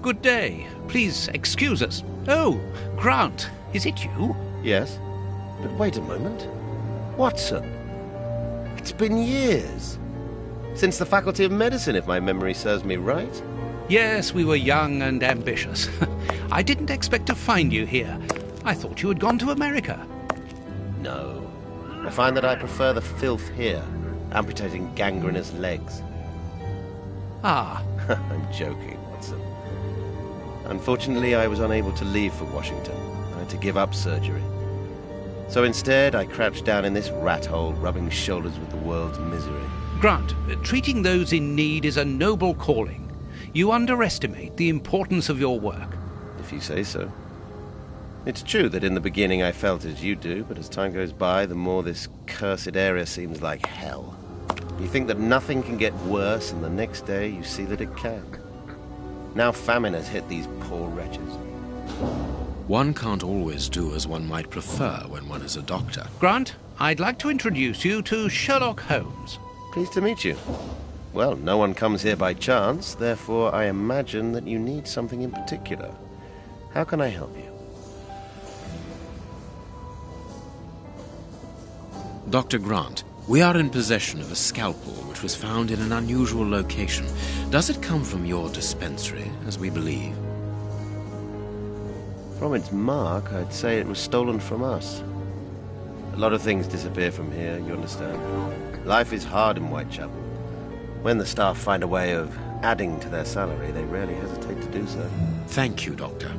Good day. Please excuse us. Oh, Grant, is it you? Yes, but wait a moment. Watson, it's been years. Since the Faculty of Medicine, if my memory serves me right. Yes, we were young and ambitious. I didn't expect to find you here. I thought you had gone to America. No. I find that I prefer the filth here, amputating gangrenous legs. Ah. I'm joking, Watson. Unfortunately, I was unable to leave for Washington. I had to give up surgery. So instead, I crouched down in this rat hole, rubbing shoulders with the world's misery. Grant, treating those in need is a noble calling. You underestimate the importance of your work. If you say so. It's true that in the beginning I felt as you do, but as time goes by, the more this cursed area seems like hell. You think that nothing can get worse, and the next day you see that it can. Now famine has hit these poor wretches. One can't always do as one might prefer when one is a doctor. Grant, I'd like to introduce you to Sherlock Holmes. Pleased to meet you. Well, no one comes here by chance, therefore I imagine that you need something in particular. How can I help you? Dr. Grant, we are in possession of a scalpel which was found in an unusual location. Does it come from your dispensary, as we believe? From its mark, I'd say it was stolen from us. A lot of things disappear from here, you understand. Life is hard in Whitechapel. When the staff find a way of adding to their salary, they rarely hesitate to do so. Thank you, Doctor.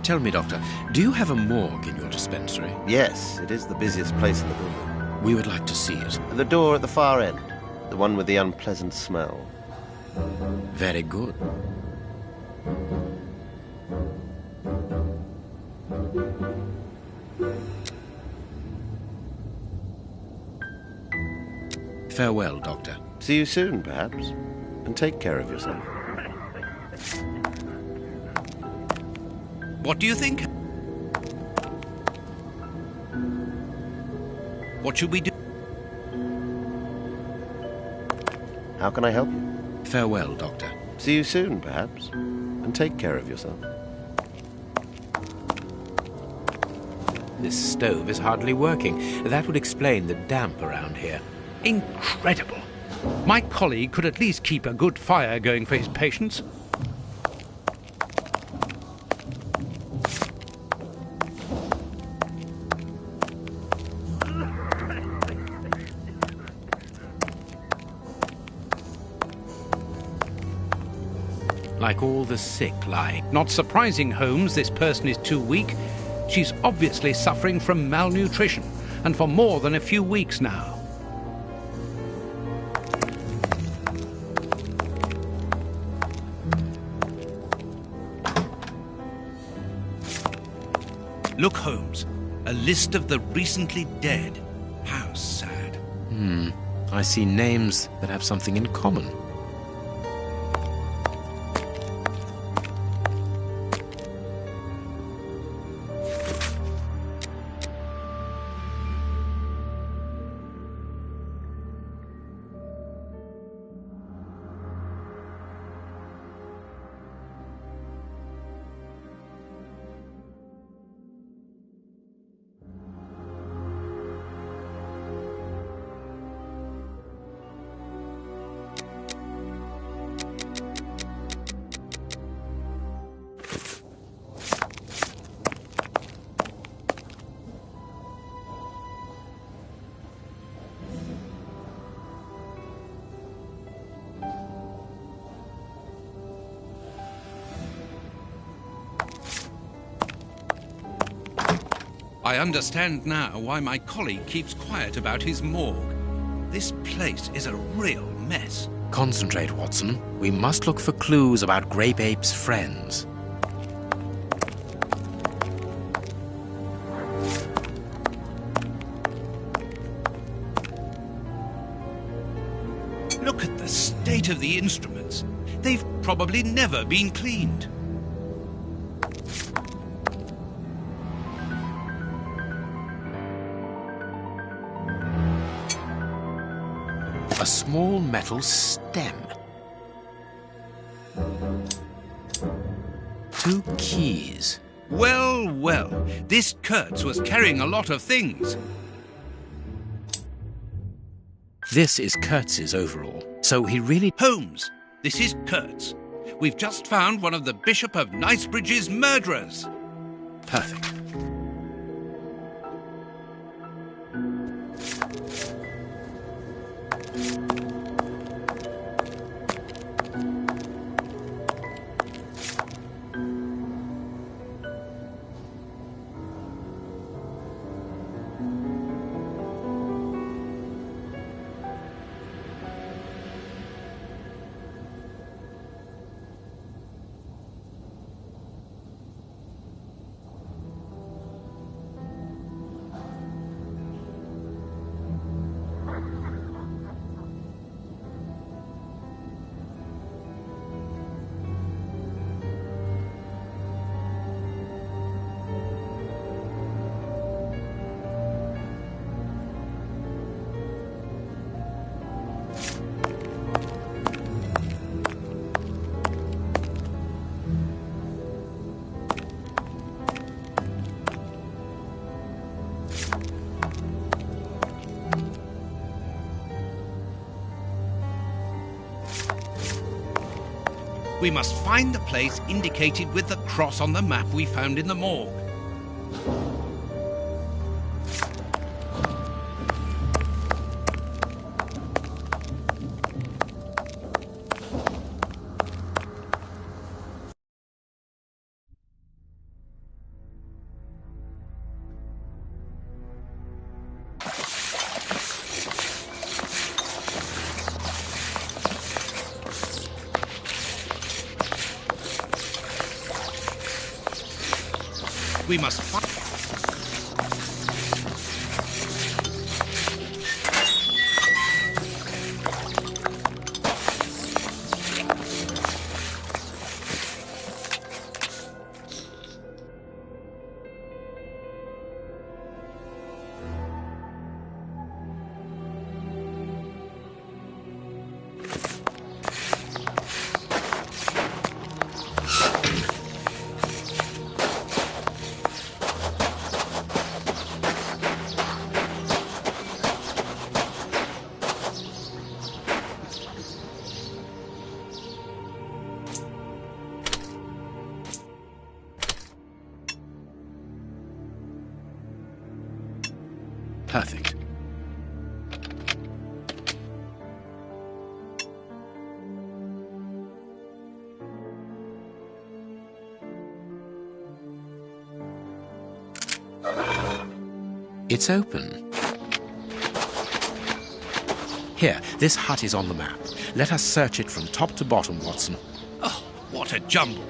Tell me, Doctor, do you have a morgue in your dispensary? Yes, it is the busiest place in the building. We would like to see it. The door at the far end, the one with the unpleasant smell. Very good. Farewell, Doctor. See you soon, perhaps. And take care of yourself. What do you think? What should we do? How can I help you? Farewell, Doctor. See you soon, perhaps. And take care of yourself. This stove is hardly working. That would explain the damp around here. Incredible. My colleague could at least keep a good fire going for his patients. Like all the sick lying. Not surprising, Holmes, this person is too weak. She's obviously suffering from malnutrition, and for more than a few weeks now. Look, Holmes, a list of the recently dead. How sad. I see names that have something in common. I understand now why my colleague keeps quiet about his morgue. This place is a real mess. Concentrate, Watson. We must look for clues about Grape Ape's friends. Look at the state of the instruments. They've probably never been cleaned. A small metal stem. 2 keys. Well, well, this Kurtz was carrying a lot of things. This is Kurtz's overall, so he really... Holmes, this is Kurtz. We've just found one of the Bishop of Knightsbridge's murderers. Perfect. We must find the place indicated with the cross on the map we found in the morgue. We must find... Perfect. It's open. Here, this hut is on the map. Let us search it from top to bottom, Watson. Oh, what a jumble.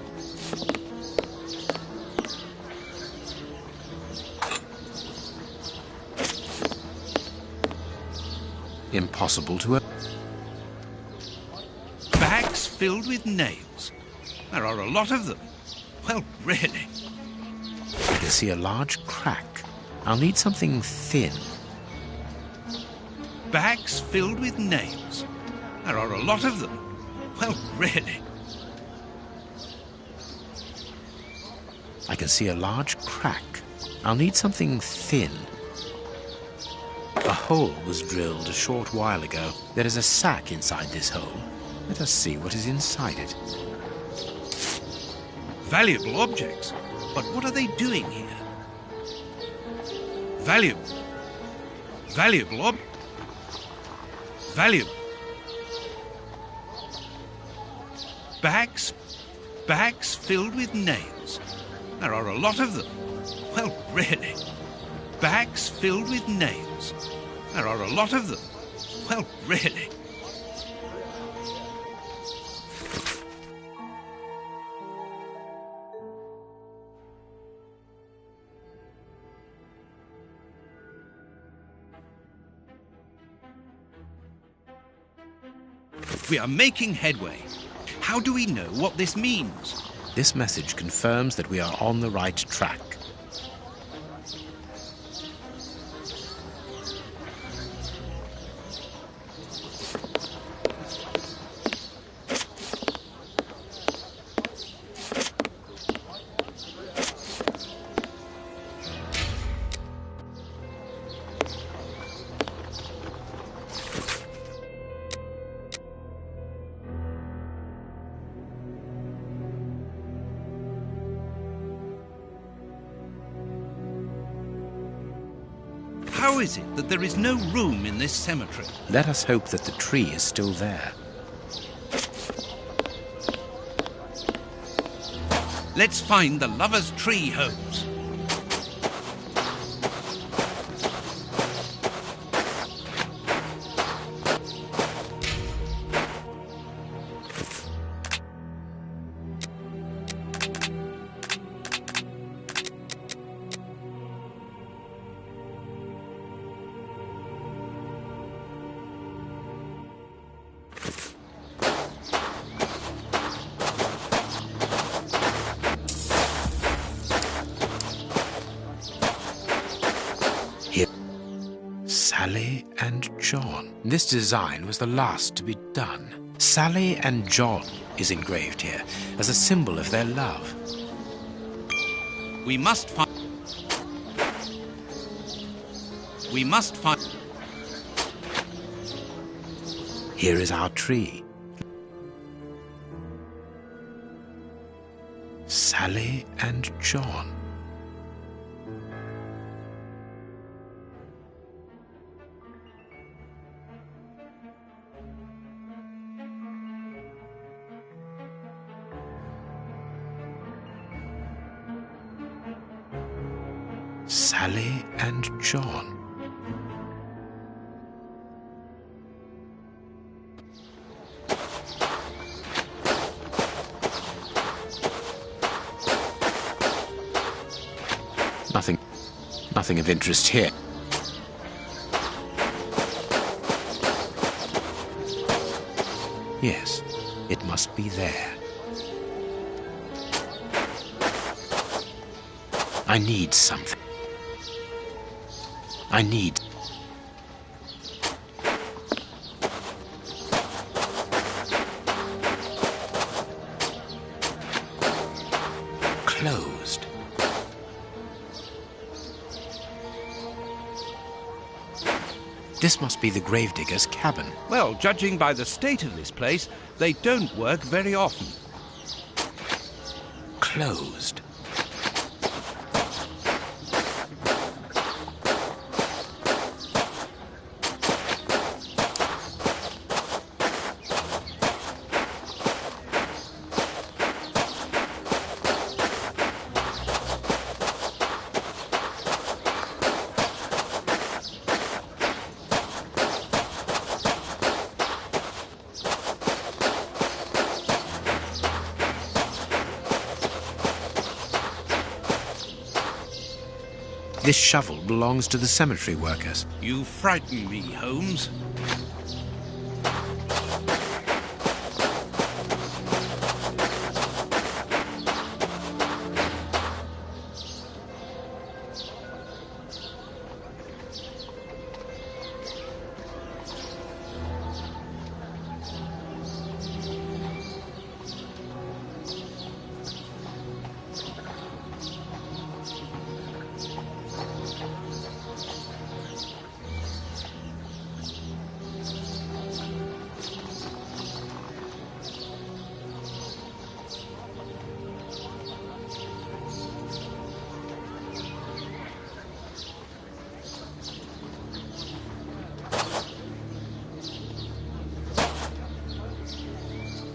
Impossible to open. Bags filled with nails. There are a lot of them. Well, really. I can see a large crack. I'll need something thin. Bags filled with nails. There are a lot of them. Well, really. I can see a large crack. I'll need something thin. A hole was drilled a short while ago. There is a sack inside this hole. Let us see what is inside it. Valuable objects. But what are they doing here? Valuable. Bags filled with nails. There are a lot of them. Well, really. Bags filled with nails. There are a lot of them. Well, really. We are making headway. How do we know what this means? This message confirms that we are on the right track. How is it that there is no room in this cemetery? Let us hope that the tree is still there. Let's find the lover's tree, Holmes. Sally and John. This design was the last to be done. Sally and John is engraved here as a symbol of their love. We must find... Here is our tree. Sally and John. Sally and John. Nothing of interest here. Yes, it must be there. I need something. I need... Closed. This must be the gravedigger's cabin. Well, judging by the state of this place, they don't work very often. Closed. This shovel belongs to the cemetery workers. You frighten me, Holmes.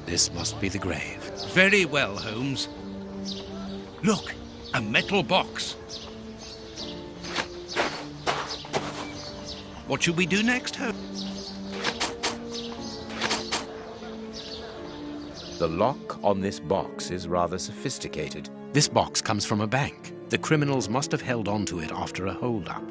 This must be the grave. Very well, Holmes. Look, a metal box. What should we do next, Holmes? The lock on this box is rather sophisticated. This box comes from a bank. The criminals must have held on to it after a hold-up.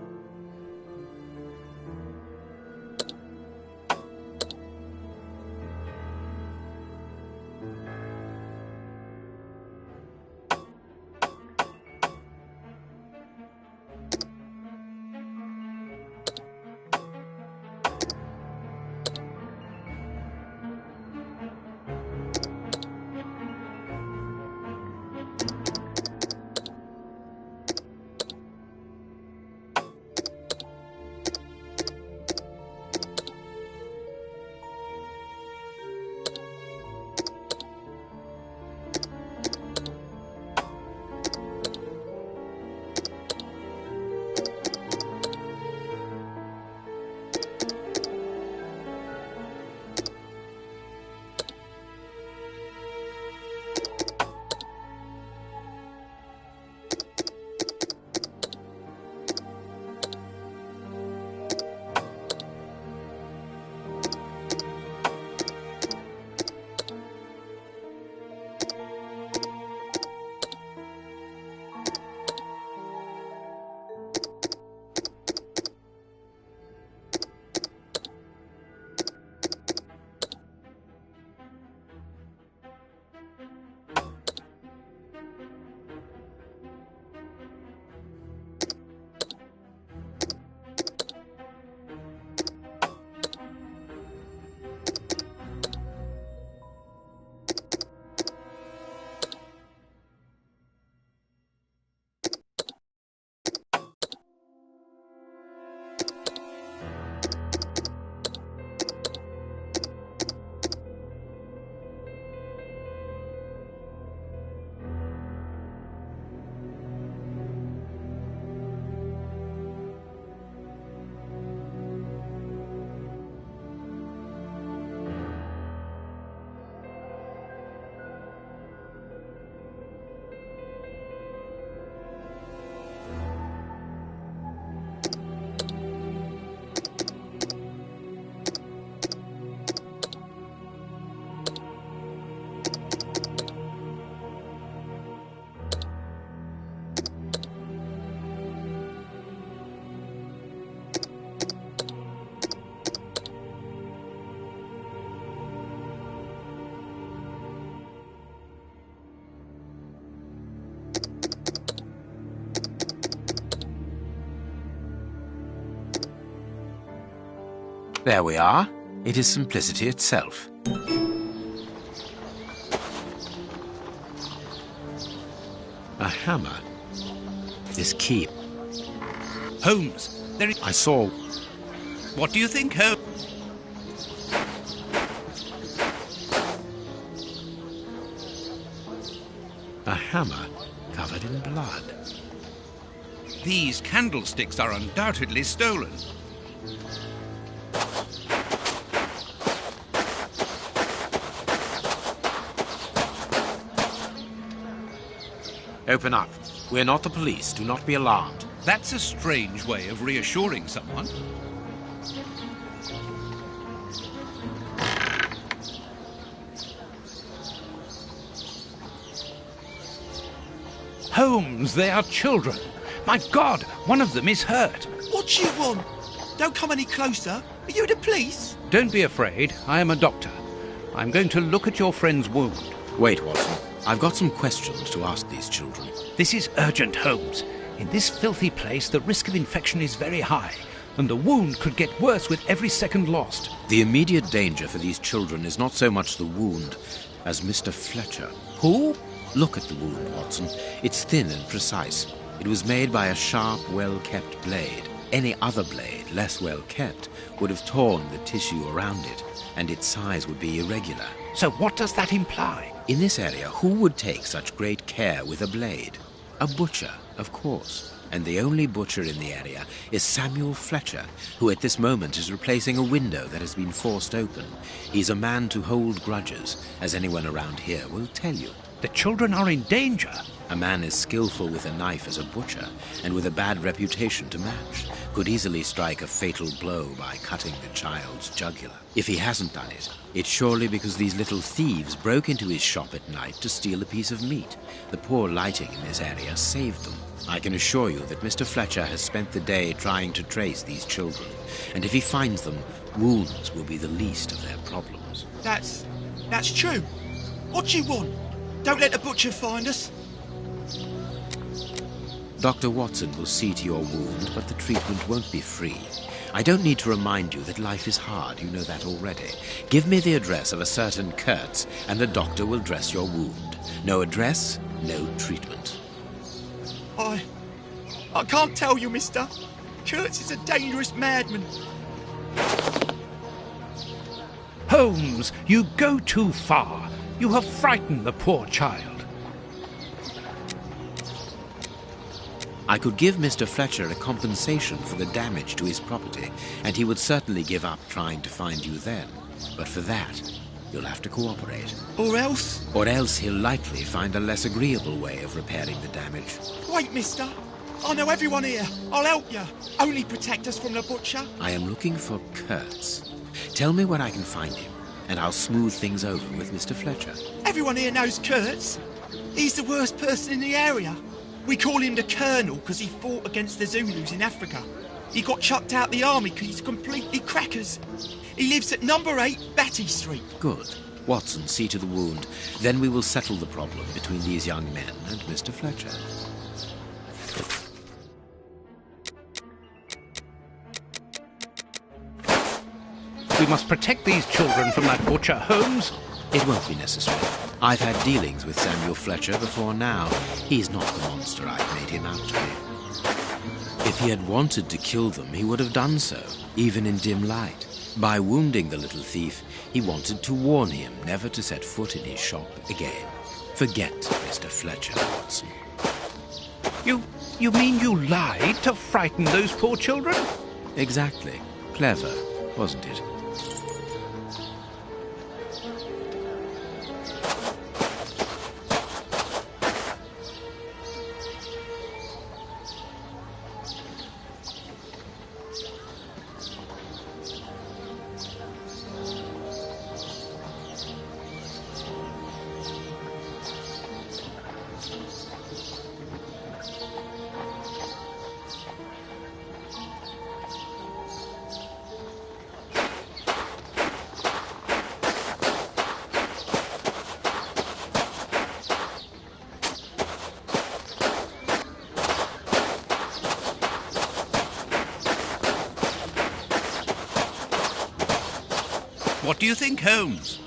There we are. It is simplicity itself. A hammer. This key. Holmes, there is... I saw... What do you think, Holmes? A hammer covered in blood. These candlesticks are undoubtedly stolen. Open up. We're not the police. Do not be alarmed. That's a strange way of reassuring someone. Holmes, they are children. My God, one of them is hurt. What do you want? Don't come any closer. Are you the police? Don't be afraid. I am a doctor. I'm going to look at your friend's wound. Wait, Watson. I've got some questions to ask these children. This is urgent, Holmes. In this filthy place, the risk of infection is very high, and the wound could get worse with every second lost. The immediate danger for these children is not so much the wound as Mr. Fletcher. Who? Look at the wound, Watson. It's thin and precise. It was made by a sharp, well-kept blade. Any other blade, less well-kept, would have torn the tissue around it, and its size would be irregular. So what does that imply? In this area, who would take such great care with a blade? A butcher, of course. And the only butcher in the area is Samuel Fletcher, who at this moment is replacing a window that has been forced open. He's a man to hold grudges, as anyone around here will tell you. The children are in danger. A man as skillful with a knife as a butcher, and with a bad reputation to match, could easily strike a fatal blow by cutting the child's jugular. If he hasn't done it, it's surely because these little thieves broke into his shop at night to steal a piece of meat. The poor lighting in this area saved them. I can assure you that Mr. Fletcher has spent the day trying to trace these children, and if he finds them, wounds will be the least of their problems. That's true. What do you want? Don't let the butcher find us. Dr. Watson will see to your wound, but the treatment won't be free. I don't need to remind you that life is hard. You know that already. Give me the address of a certain Kurtz, and the doctor will dress your wound. No address, no treatment. I can't tell you, mister. Kurtz is a dangerous madman. Holmes, you go too far. You have frightened the poor child. I could give Mr. Fletcher a compensation for the damage to his property, and he would certainly give up trying to find you then. But for that, you'll have to cooperate. Or else? Or else he'll likely find a less agreeable way of repairing the damage. Wait, mister. I know everyone here. I'll help you. Only protect us from the butcher. I am looking for Kurtz. Tell me where I can find him, and I'll smooth things over with Mr. Fletcher. Everyone here knows Kurtz. He's the worst person in the area. We call him the Colonel because he fought against the Zulus in Africa. He got chucked out the army because he's completely crackers. He lives at number 8 Batty Street. Good. Watson, see to the wound. Then we will settle the problem between these young men and Mr. Fletcher. We must protect these children from that butcher, Holmes. It won't be necessary. I've had dealings with Samuel Fletcher before now. He's not the monster I've made him out to be. If he had wanted to kill them, he would have done so, even in dim light. By wounding the little thief, he wanted to warn him never to set foot in his shop again. Forget Mr. Fletcher, Watson. You mean you lied to frighten those poor children? Exactly. Clever, wasn't it? do you think, Holmes?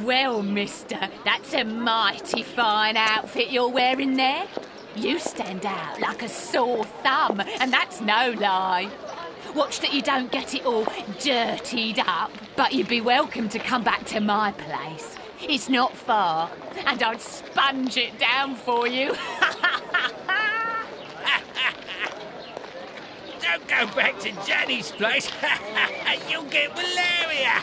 Well, mister, that's a mighty fine outfit you're wearing there. You stand out like a sore thumb, and that's no lie. Watch that you don't get it all dirtied up, but you'd be welcome to come back to my place. It's not far, and I'd sponge it down for you. Don't go back to Jenny's place. You'll get malaria.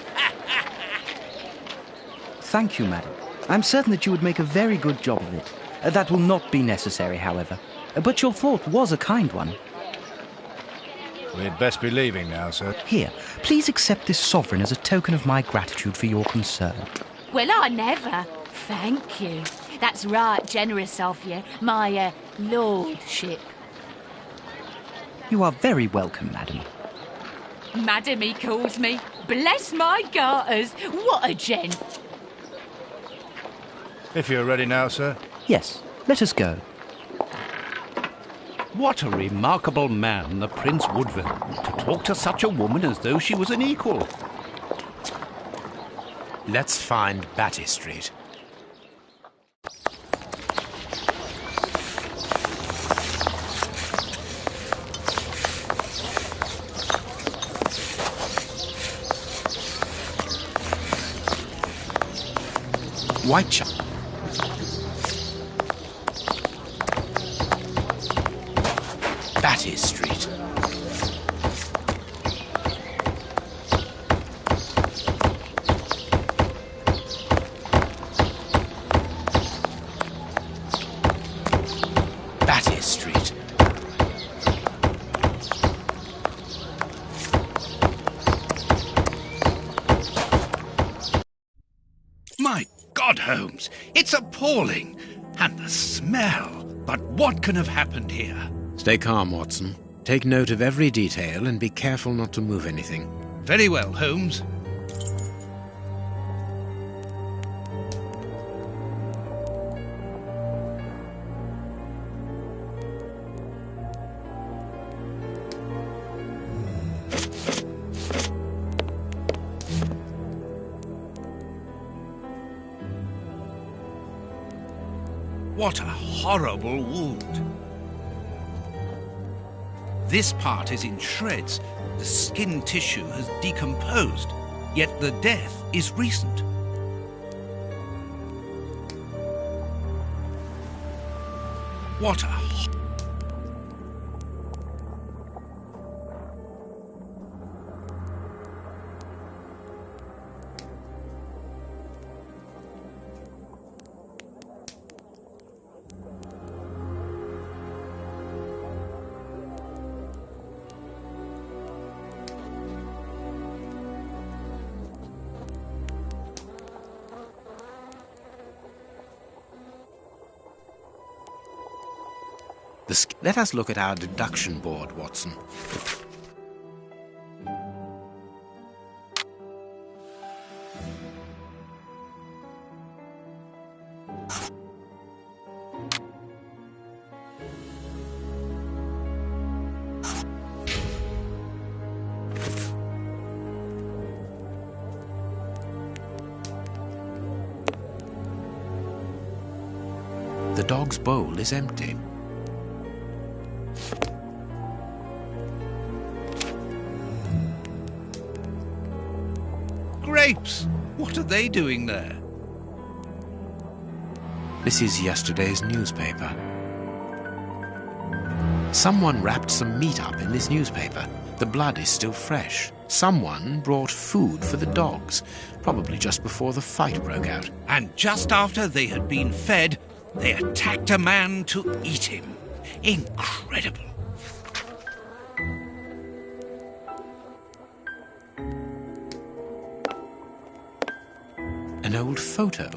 Thank you, madam. I'm certain that you would make a very good job of it. That will not be necessary, however. But your thought was a kind one. We'd best be leaving now, sir. Here, please accept this sovereign as a token of my gratitude for your concern. Well, I never. Thank you. That's right generous of you, my lordship. You are very welcome, madam. Madam, he calls me. Bless my garters. What a gent. If you're ready now, sir. Yes, let us go. What a remarkable man, the Prince Woodville, to talk to such a woman as though she was an equal. Let's find Batty Street. Whitechapel. Batty Street. Batty Street. My God, Holmes, it's appalling. And the smell. But what can have happened here? Stay calm, Watson. Take note of every detail and be careful not to move anything. Very well, Holmes. What a horrible wound. This part is in shreds. The skin tissue has decomposed, yet the death is recent. What a Let us look at our deduction board, Watson. The dog's bowl is empty. grapes! What are they doing there? This is yesterday's newspaper. Someone wrapped some meat up in this newspaper. The blood is still fresh. Someone brought food for the dogs, probably just before the fight broke out. And just after they had been fed, they attacked a man to eat him. Incredible. An old photo.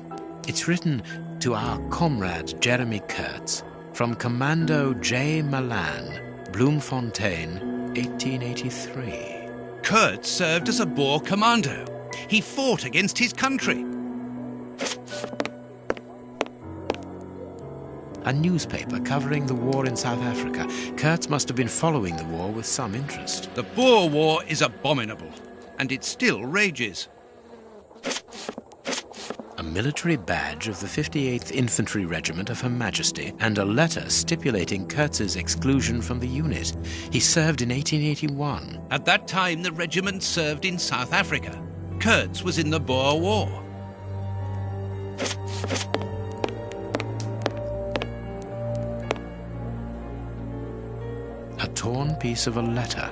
It's written to our comrade Jeremy Kurtz from Commando J. Malan, Bloemfontein, 1883. Kurtz served as a Boer commando. He fought against his country. A newspaper covering the war in South Africa. Kurtz must have been following the war with some interest. The Boer War is abominable, and it still rages. A military badge of the 58th Infantry Regiment of Her Majesty and a letter stipulating Kurtz's exclusion from the unit. He served in 1881. At that time, the regiment served in South Africa. Kurtz was in the Boer War. A torn piece of a letter.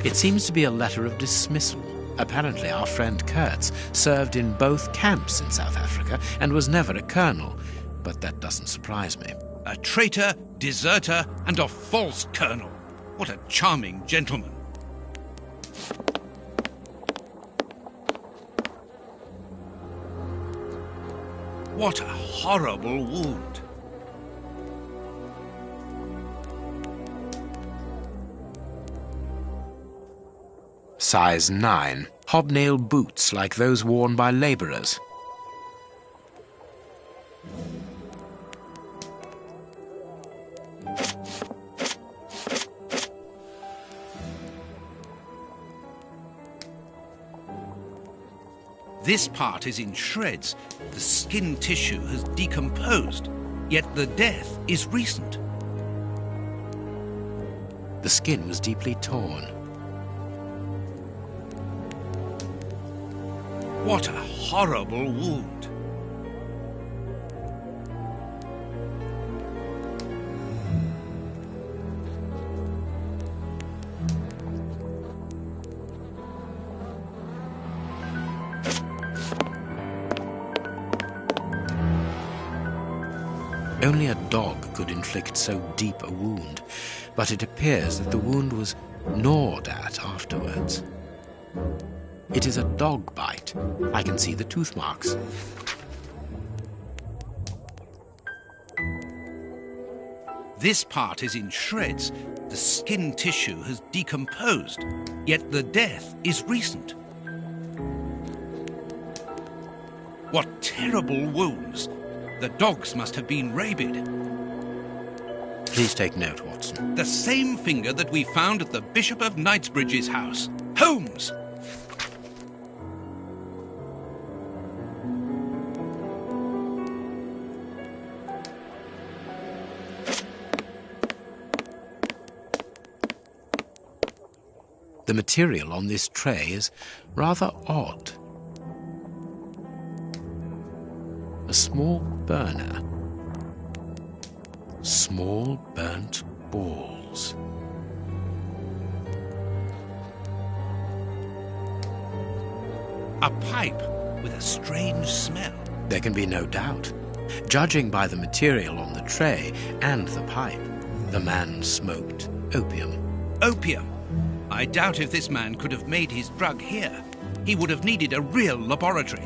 It seems to be a letter of dismissal. Apparently our friend Kurtz served in both camps in South Africa and was never a colonel, but that doesn't surprise me. A traitor, deserter, and a false colonel. What a charming gentleman. What a horrible wound. Size 9. Hobnail boots like those worn by labourers. This part is in shreds. The skin tissue has decomposed, yet the death is recent. The skin was deeply torn. What a horrible wound. Only a dog could inflict so deep a wound, but it appears that the wound was gnawed at afterwards. It is a dog bite. I can see the tooth marks. This part is in shreds. The skin tissue has decomposed, yet the death is recent. What terrible wounds! The dogs must have been rabid. Please take note, Watson. The same finger that we found at the Bishop of Knightsbridge's house. Holmes! The material on this tray is rather odd. A small burner. Small burnt balls. A pipe with a strange smell. There can be no doubt. Judging by the material on the tray and the pipe, the man smoked opium. Opium? I doubt if this man could have made his drug here. He would have needed a real laboratory.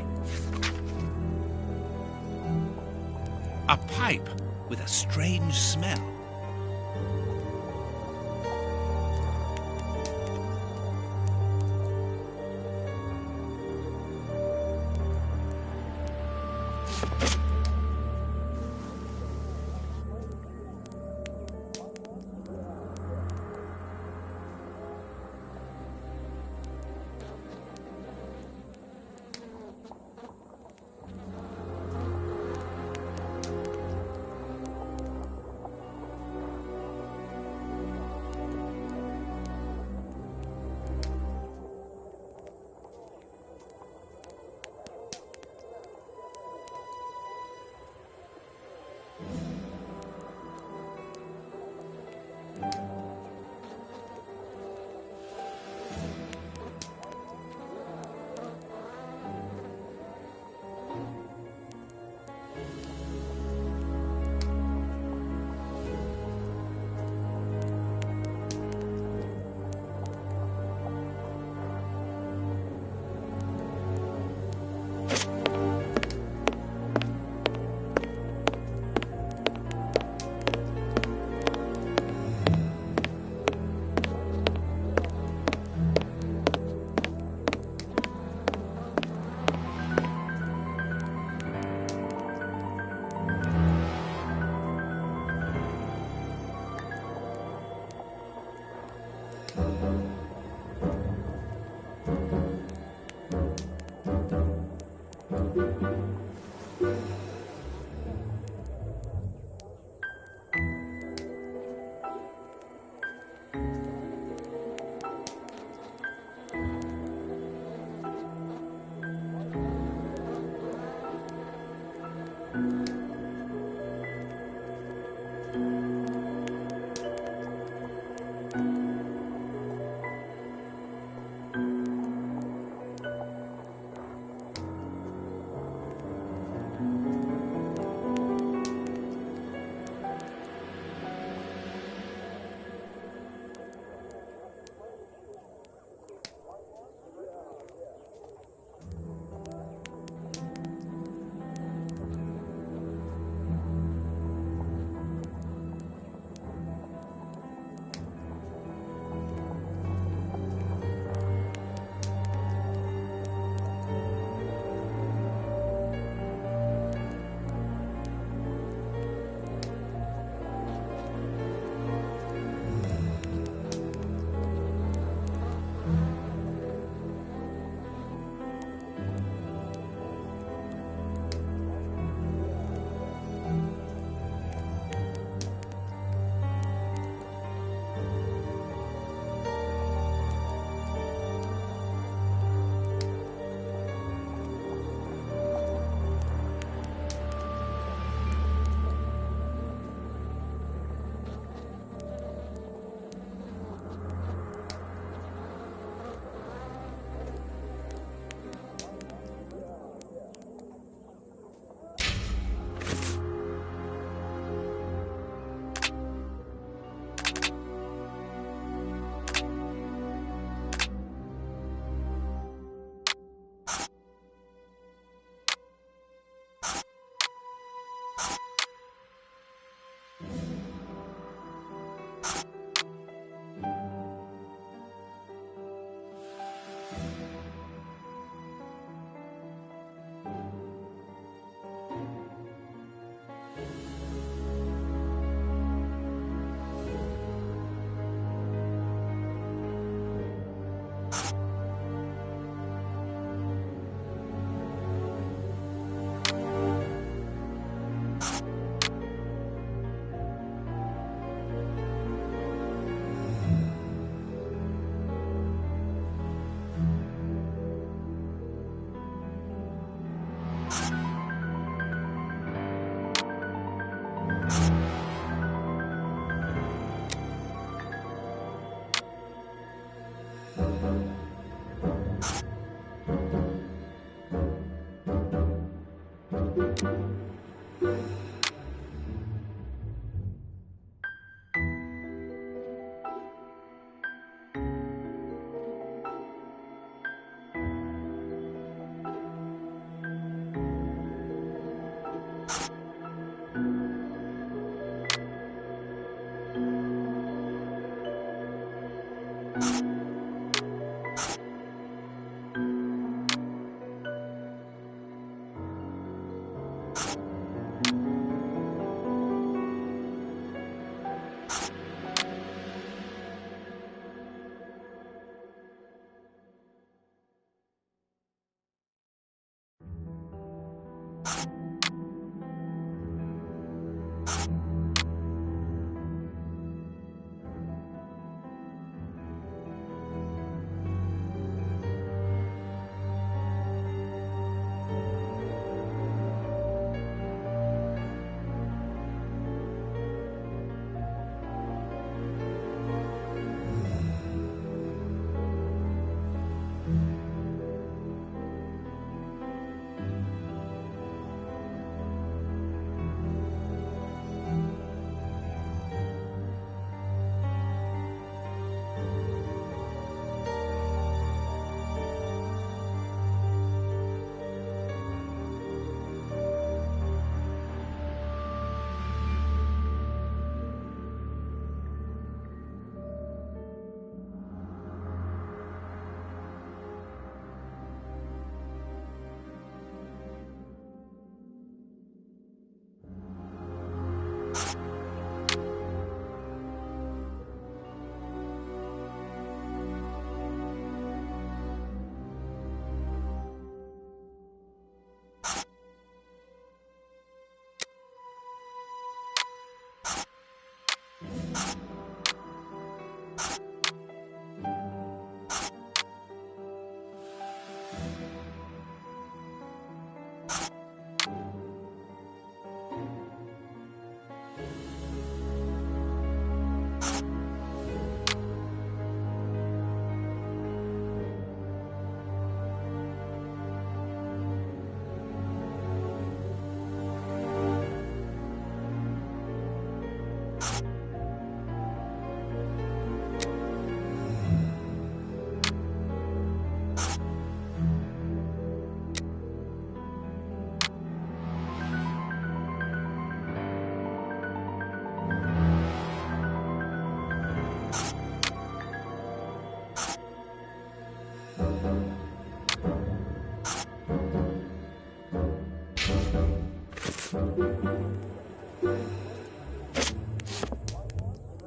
A pipe with a strange smell.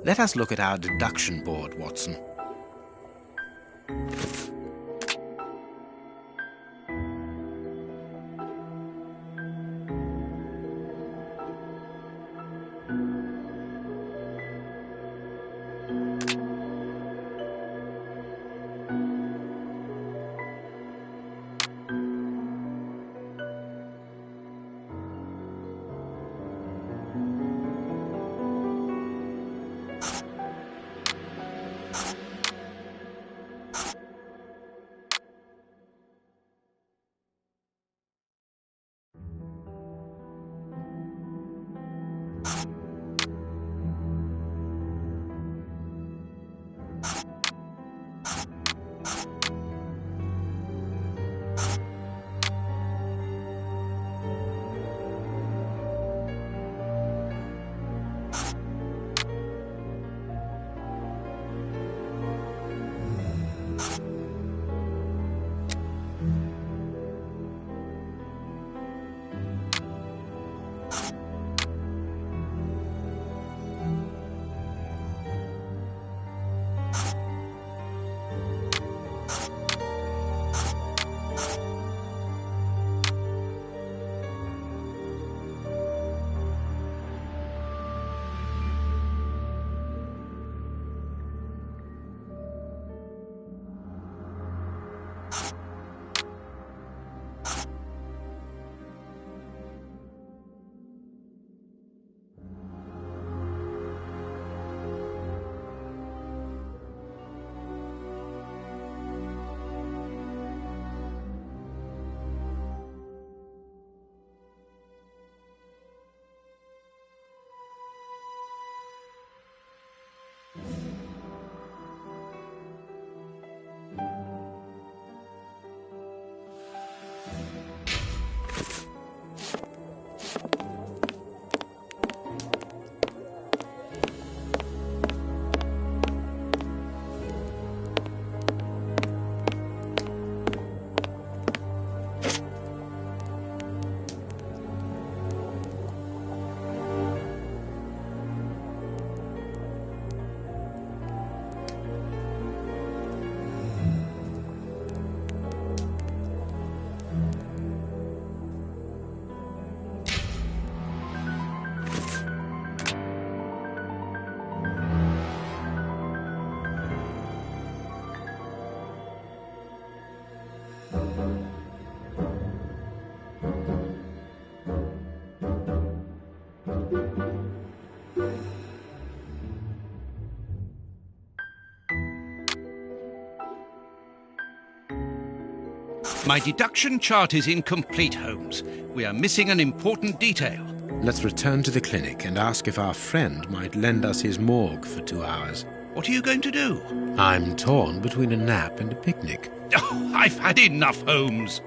Let us look at our deduction board, Watson. My deduction chart is incomplete, Holmes. We are missing an important detail. Let's return to the clinic and ask if our friend might lend us his morgue for 2 hours. What are you going to do? I'm torn between a nap and a picnic. Oh, I've had enough, Holmes.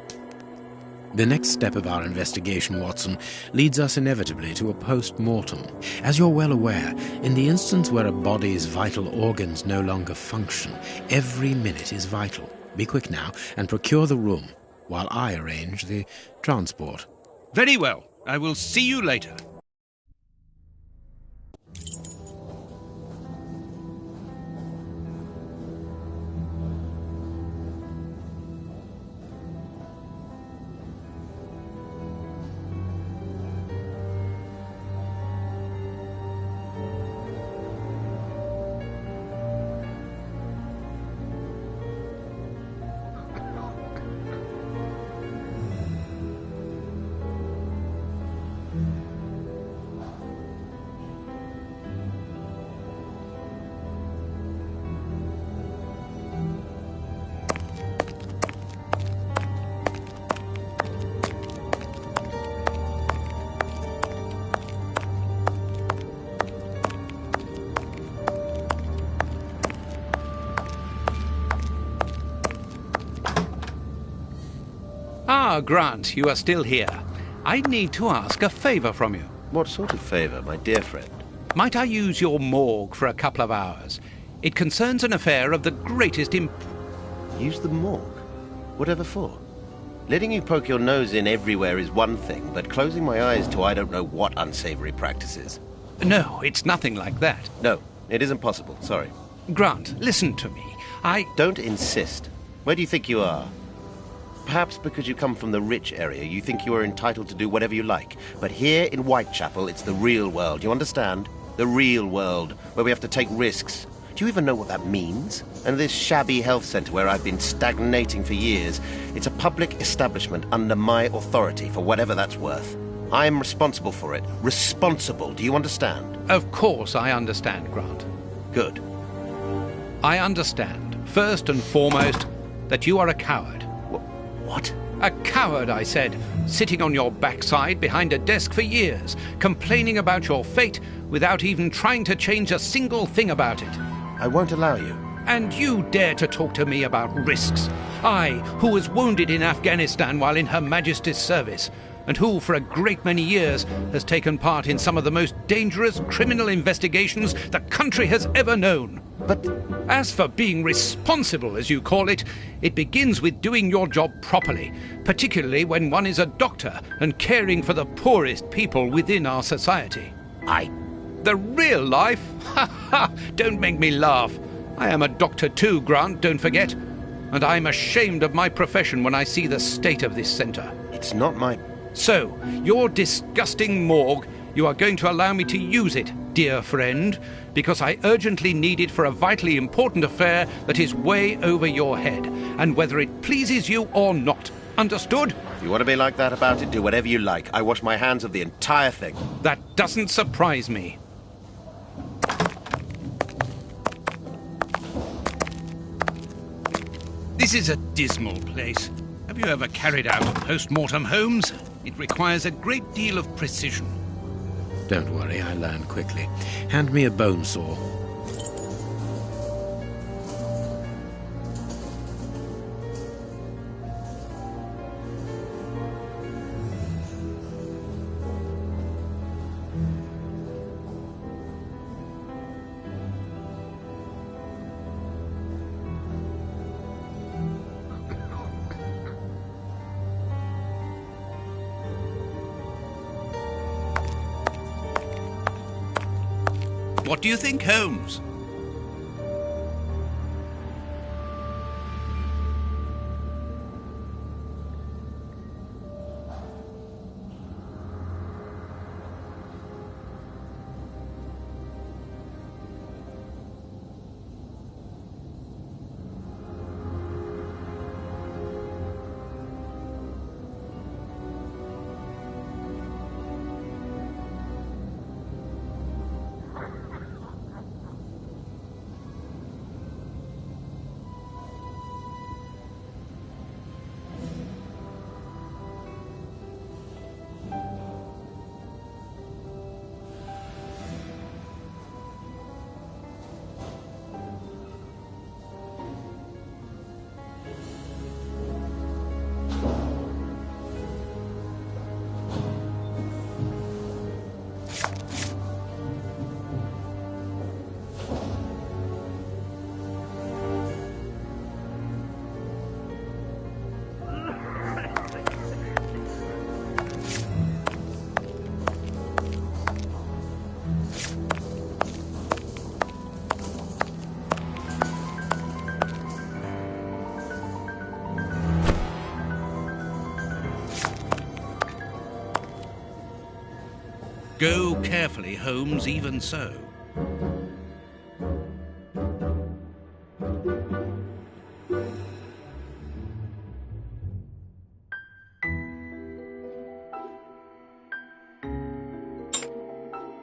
The next step of our investigation, Watson, leads us inevitably to a post-mortem. As you're well aware, in the instance where a body's vital organs no longer function, every minute is vital. Be quick now and procure the room while I arrange the transport. Very well. I will see you later. Ah, Grant, you are still here. I need to ask a favour from you. What sort of favour, my dear friend? Might I use your morgue for a couple of hours? It concerns an affair of the greatest Use the morgue? Whatever for? Letting you poke your nose in everywhere is one thing, but closing my eyes to I don't know what unsavory practices. No, it's nothing like that. No, it isn't possible. Sorry. Grant, listen to me. Don't insist. Where do you think you are? Perhaps because you come from the rich area, you think you are entitled to do whatever you like. But here in Whitechapel, it's the real world. You understand? The real world, where we have to take risks. Do you even know what that means? And this shabby health centre where I've been stagnating for years, it's a public establishment under my authority, for whatever that's worth. I'm responsible for it. Responsible, do you understand? Of course I understand, Grant. Good. I understand, first and foremost, that you are a coward. What? A coward, I said, sitting on your backside behind a desk for years, complaining about your fate without even trying to change a single thing about it. I won't allow you. And you dare to talk to me about risks? I, who was wounded in Afghanistan while in Her Majesty's service, and who, for a great many years, has taken part in some of the most dangerous criminal investigations the country has ever known. But as for being responsible, as you call it, it begins with doing your job properly, particularly when one is a doctor and caring for the poorest people within our society. The real life? Ha ha! Don't make me laugh. I am a doctor too, Grant, don't forget. And I'm ashamed of my profession when I see the state of this centre. It's not my... So, your disgusting morgue, you are going to allow me to use it, dear friend, because I urgently need it for a vitally important affair that is way over your head, and whether it pleases you or not. Understood? If you want to be like that about it, do whatever you like. I wash my hands of the entire thing. That doesn't surprise me. This is a dismal place. Have you ever carried out a post-mortem, Holmes? It requires a great deal of precision. Don't worry, I learn quickly. Hand me a bone saw. What do you think, Holmes? Go carefully, Holmes, even so.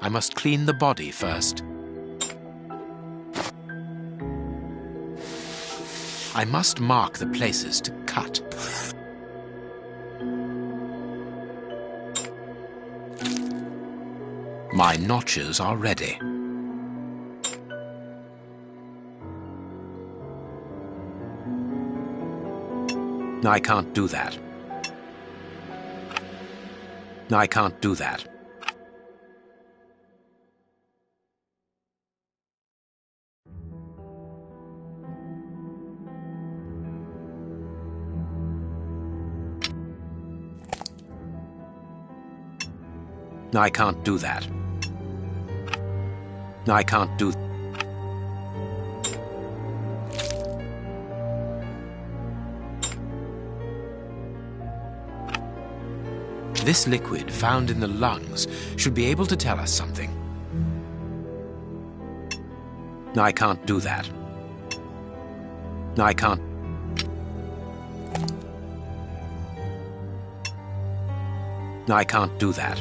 I must clean the body first. I must mark the places to cut. My notches are ready. I can't do that. I can't do that. I can't do that. I can't do. This liquid found in the lungs should be able to tell us something. I can't do that. I can't. I can't do that.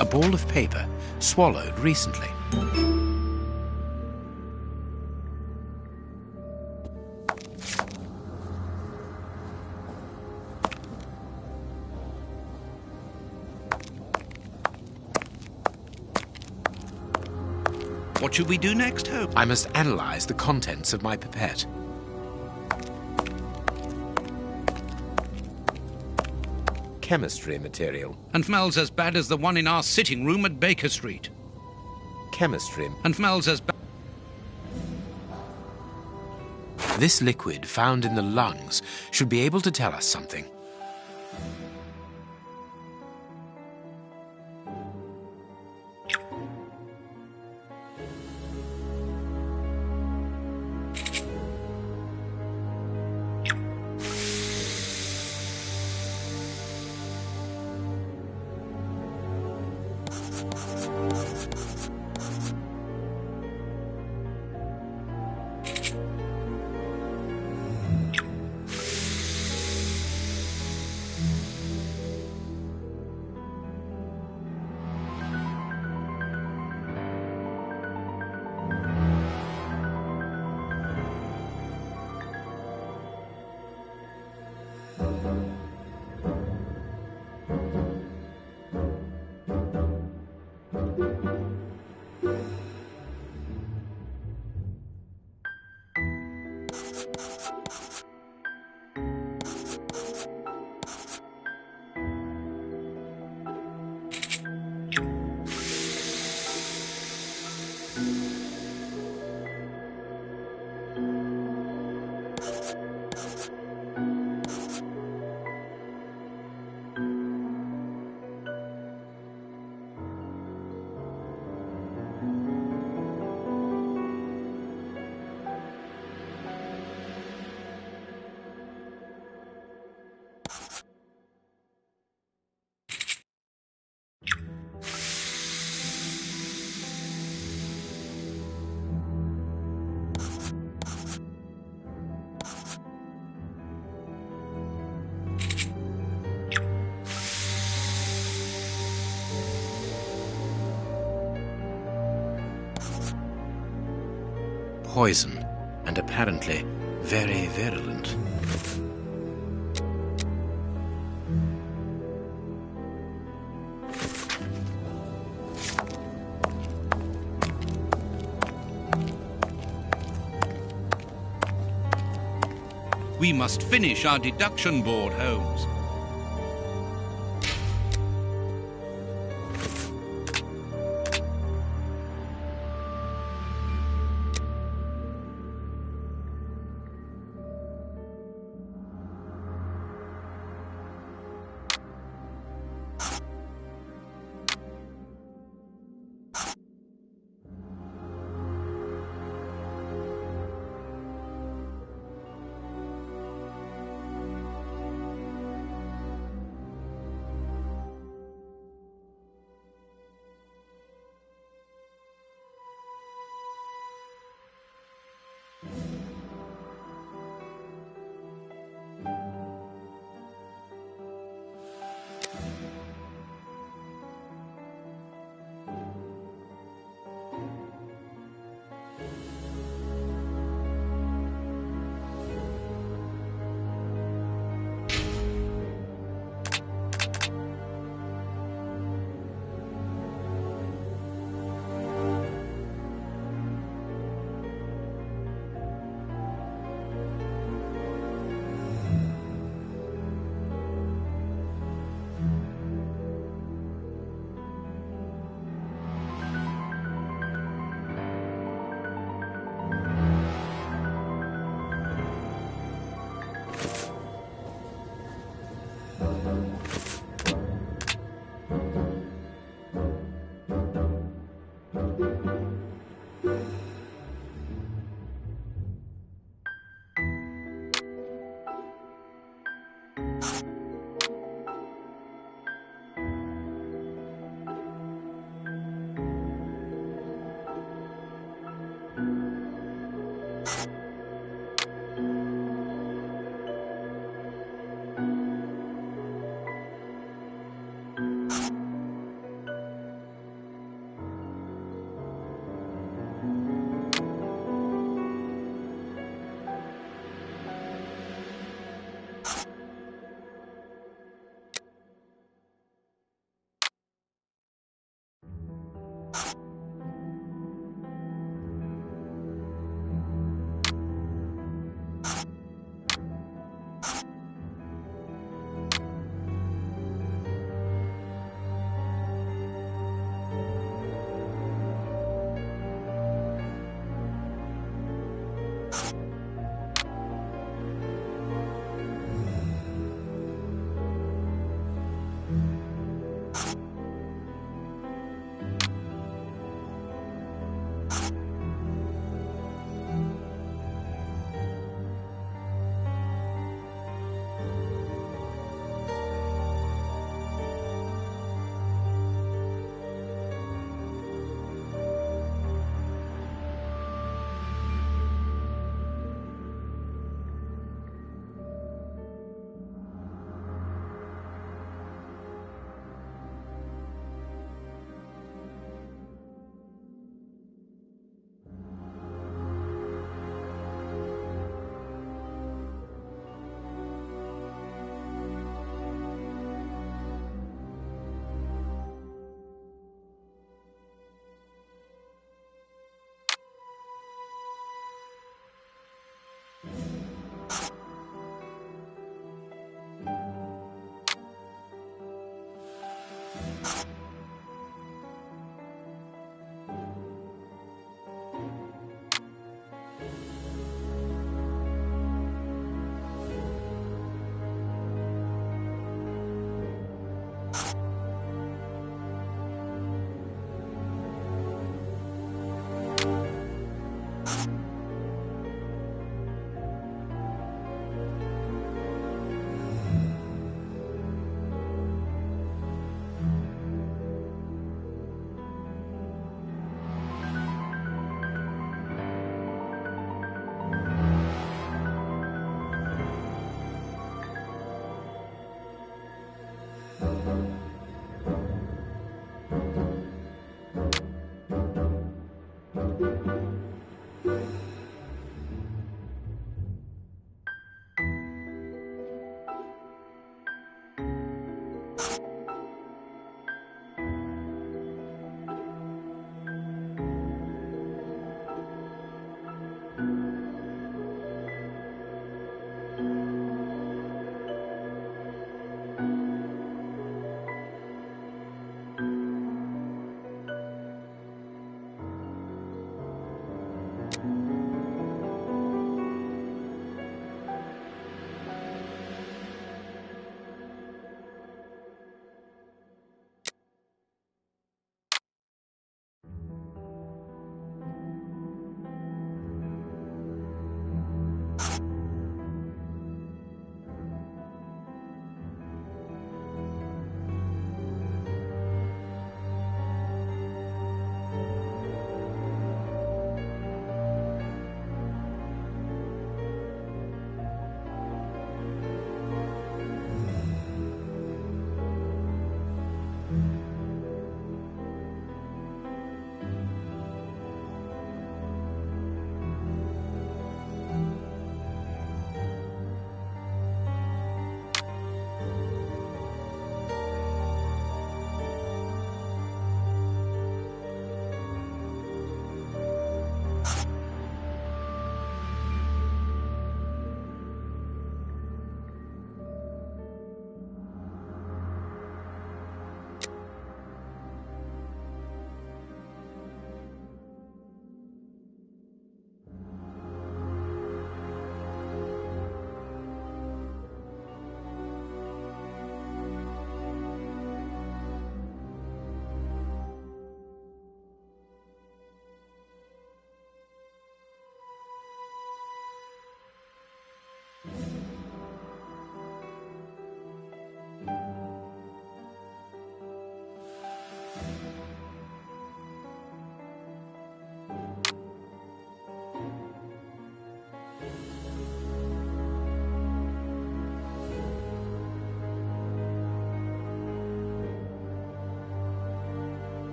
A ball of paper, swallowed recently. What should we do next, Holmes? I must analyze the contents of my pipette. Chemistry material. And smells as bad as the one in our sitting room at Baker Street. Chemistry. And smells as bad. This liquid found in the lungs should be able to tell us something. Poison, and apparently very virulent. We must finish our deduction board, Holmes.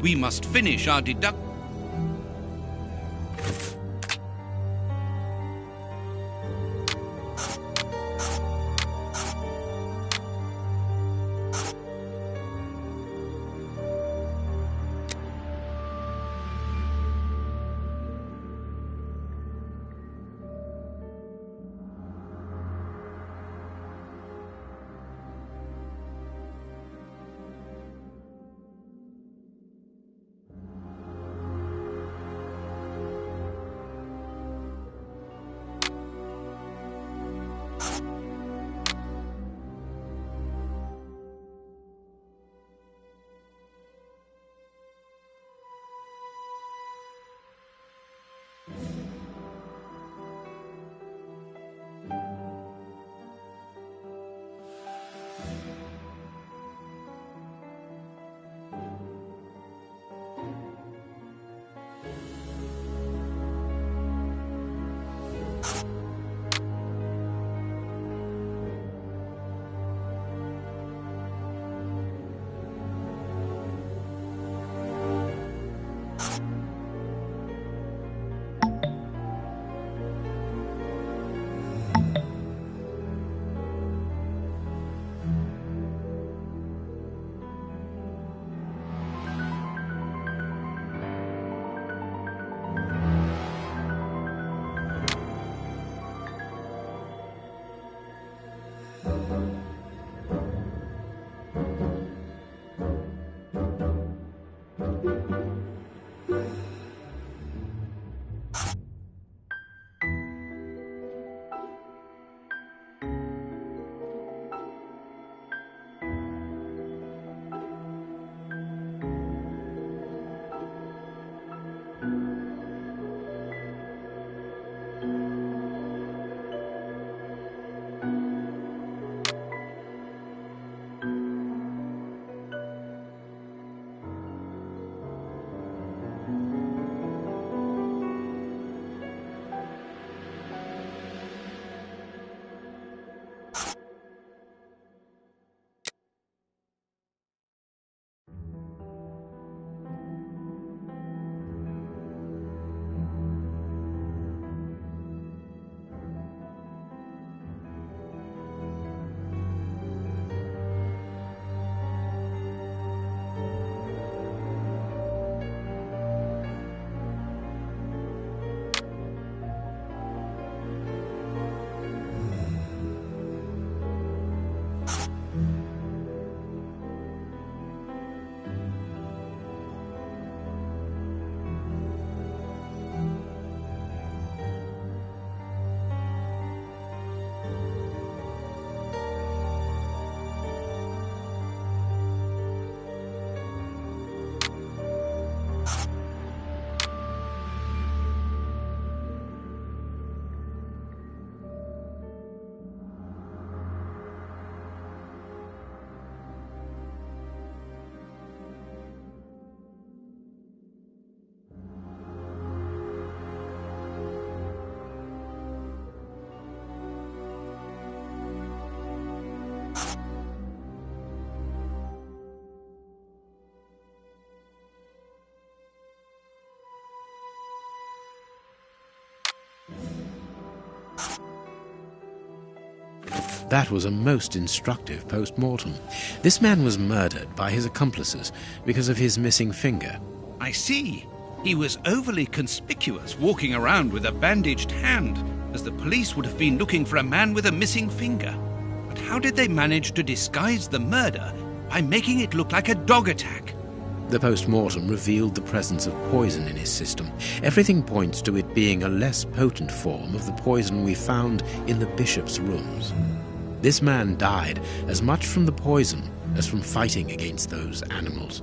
We must finish our deduct... That was a most instructive post-mortem. This man was murdered by his accomplices because of his missing finger. I see. He was overly conspicuous, walking around with a bandaged hand, as the police would have been looking for a man with a missing finger. But how did they manage to disguise the murder by making it look like a dog attack? The post-mortem revealed the presence of poison in his system. Everything points to it being a less potent form of the poison we found in the bishop's rooms. This man died as much from the poison as from fighting against those animals.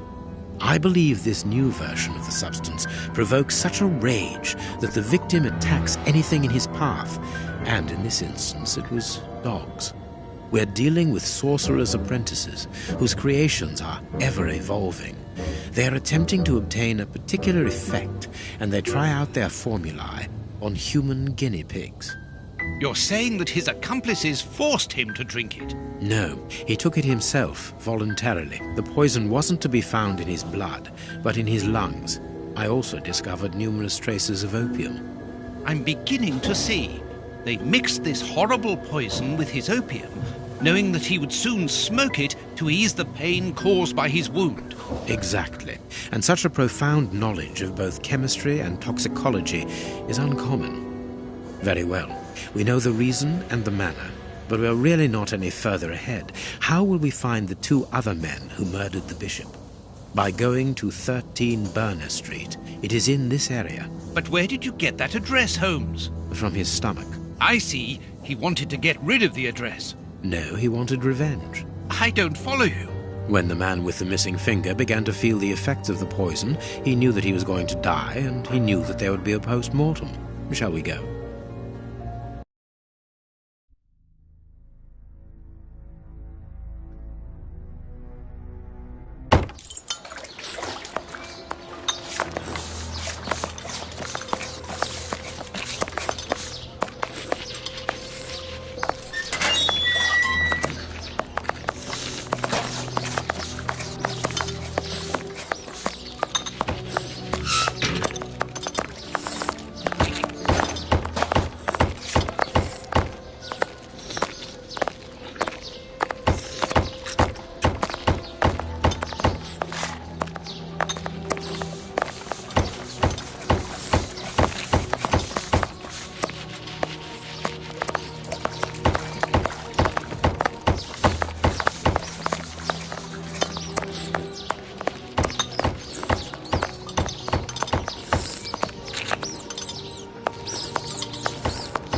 I believe this new version of the substance provokes such a rage that the victim attacks anything in his path, and in this instance it was dogs. We're dealing with sorcerers' apprentices whose creations are ever-evolving. They are attempting to obtain a particular effect, and they try out their formulae on human guinea pigs. You're saying that his accomplices forced him to drink it? No, he took it himself, voluntarily. The poison wasn't to be found in his blood, but in his lungs. I also discovered numerous traces of opium. I'm beginning to see. They mixed this horrible poison with his opium, knowing that he would soon smoke it to ease the pain caused by his wound. Exactly. And such a profound knowledge of both chemistry and toxicology is uncommon. Very well. We know the reason and the manner, but we're really not any further ahead. How will we find the 2 other men who murdered the bishop? By going to 13 Burner Street. It is in this area. But where did you get that address, Holmes? From his stomach. I see. He wanted to get rid of the address. No, he wanted revenge. I don't follow you. When the man with the missing finger began to feel the effects of the poison, he knew that he was going to die, and he knew that there would be a post-mortem. Shall we go?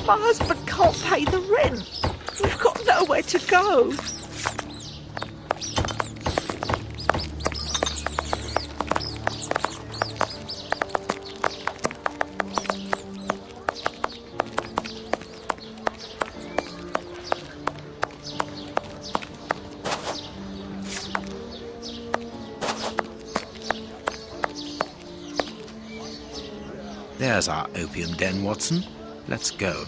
My husband can't pay the rent. We've got nowhere to go. There's our opium den, Watson. Let's go.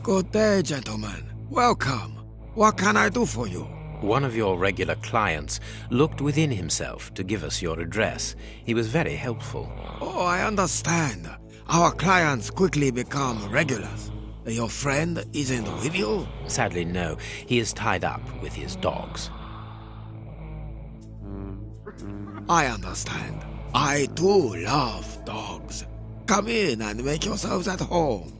Good day, gentlemen. Welcome. What can I do for you? One of your regular clients looked within himself to give us your address. He was very helpful. Oh, I understand. Our clients quickly become regulars. Your friend isn't with you? Sadly, no. He is tied up with his dogs. I understand. I too love dogs. Come in and make yourselves at home.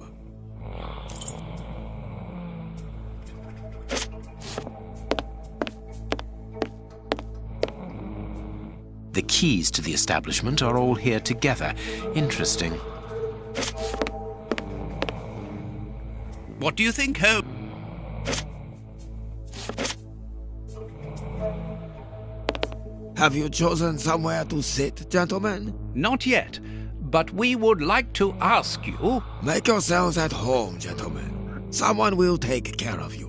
The keys to the establishment are all here together. Interesting. What do you think, Holmes? Have you chosen somewhere to sit, gentlemen? Not yet, but we would like to ask you... Make yourselves at home, gentlemen. Someone will take care of you.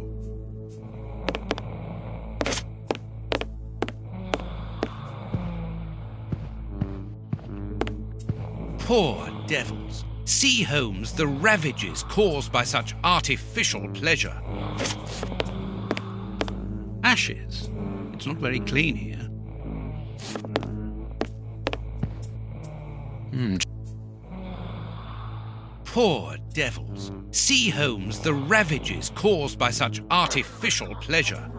Poor devils. See, Holmes, the ravages caused by such artificial pleasure. Ashes. It's not very clean here. Poor devils. See, Holmes, the ravages caused by such artificial pleasure.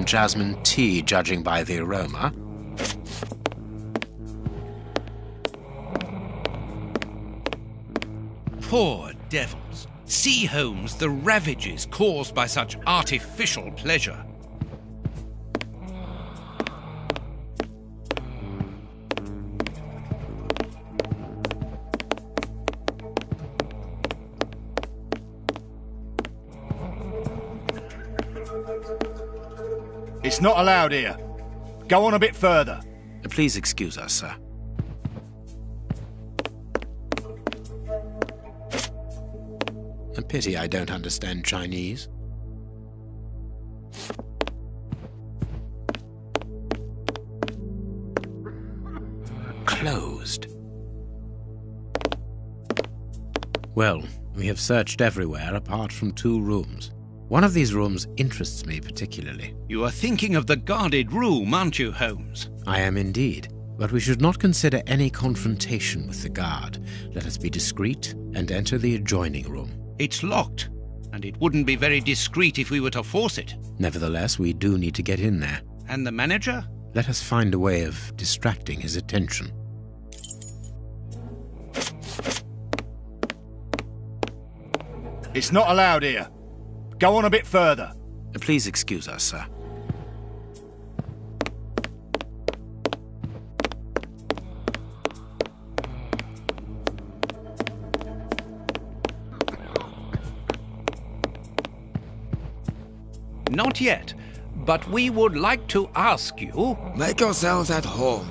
Jasmine tea, judging by the aroma. Poor devils. See, Holmes, the ravages caused by such artificial pleasure. It's not allowed here. Go on a bit further. Please excuse us, sir. A pity I don't understand Chinese. Closed. Well, we have searched everywhere apart from 2 rooms. One of these rooms interests me particularly. You are thinking of the guarded room, aren't you, Holmes? I am indeed, but we should not consider any confrontation with the guard. Let us be discreet and enter the adjoining room. It's locked, and it wouldn't be very discreet if we were to force it. Nevertheless, we do need to get in there. And the manager? Let us find a way of distracting his attention. It's not allowed here. Go on a bit further. Please excuse us, sir. Not yet, but we would like to ask you... Make yourselves at home.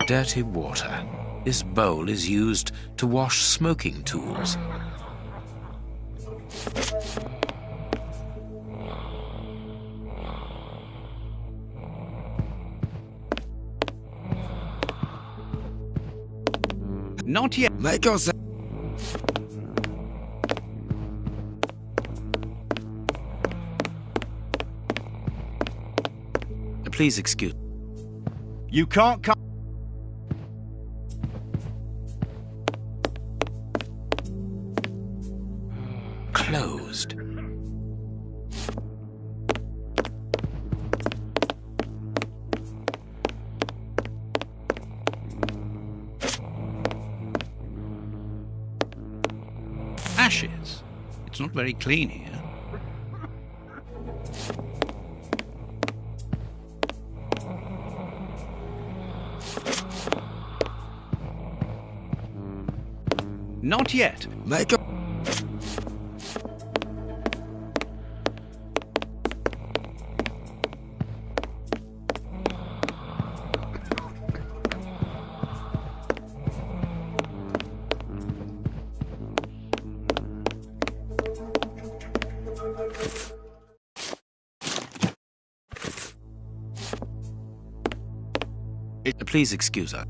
Dirty water. This bowl is used to wash smoking tools. Not yet. Make yourself... Please excuse... You can't come... Closed. Ashes. It's not very clean here. Not yet. Make a... Please excuse us.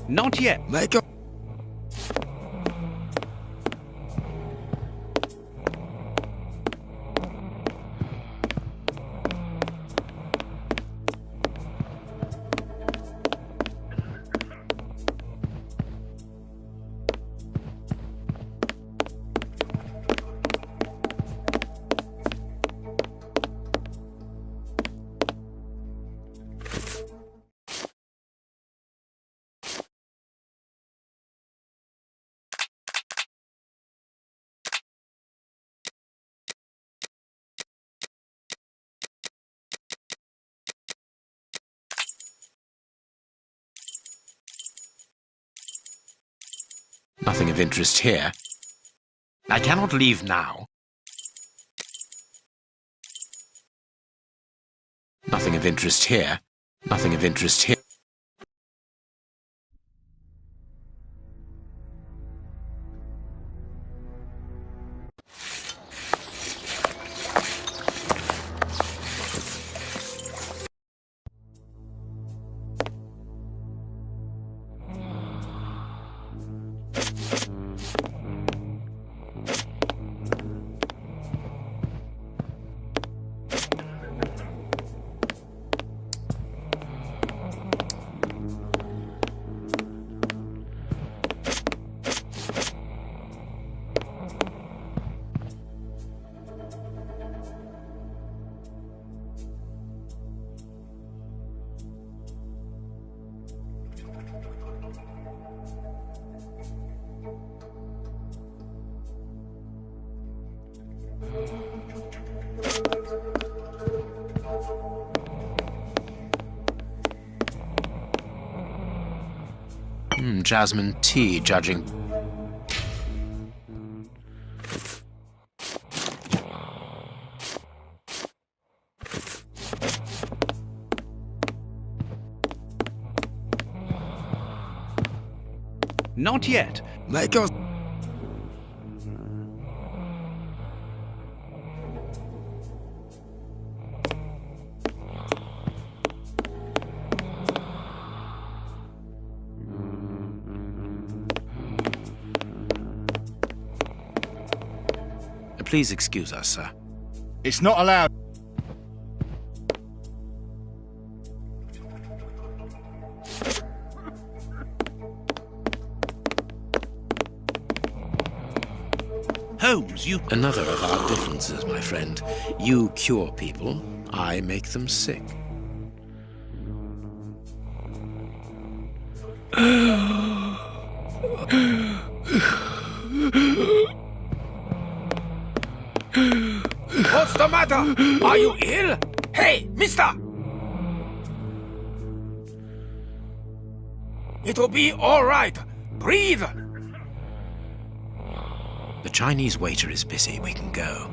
Not yet. Make a... Nothing of interest here. I cannot leave now. Nothing of interest here. Nothing of interest here. Jasmine tea, judging. Not yet. Make your... Please excuse us, sir. It's not allowed. Holmes, you... Another of our differences, my friend. You cure people, I make them sick. What's the matter? Are you ill? Hey, mister! It'll be all right. Breathe! The Chinese waiter is busy. We can go.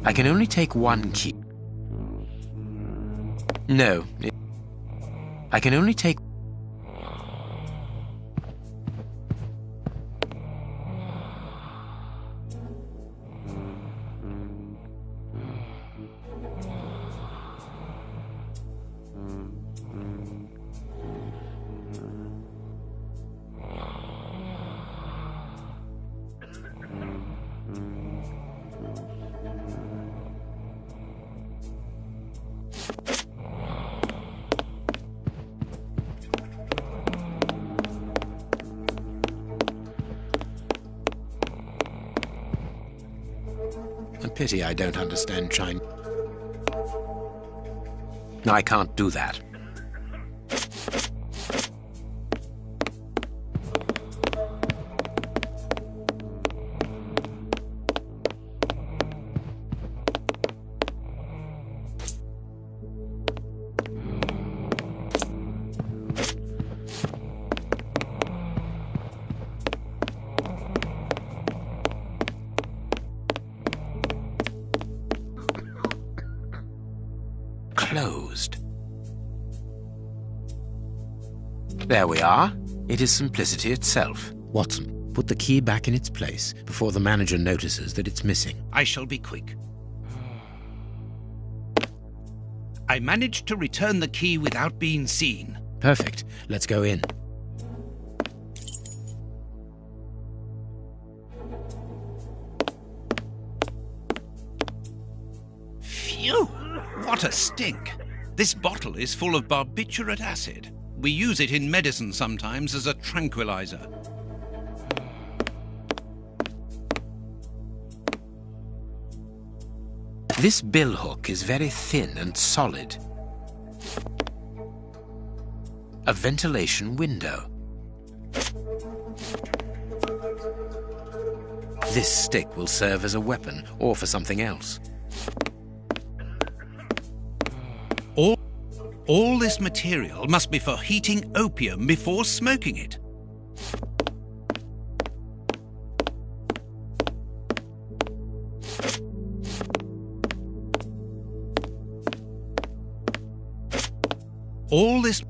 I can only take one key. No. I can only take... A pity I don't understand Chinese. I can't do that. Closed. There we are. It is simplicity itself. Watson, put the key back in its place before the manager notices that it's missing. I shall be quick. I managed to return the key without being seen. Perfect. Let's go in. Phew! What a stink! This bottle is full of barbiturate acid. We use it in medicine sometimes as a tranquilizer. This billhook is very thin and solid. A ventilation window. This stick will serve as a weapon or for something else. All this material must be for heating opium before smoking it. All this...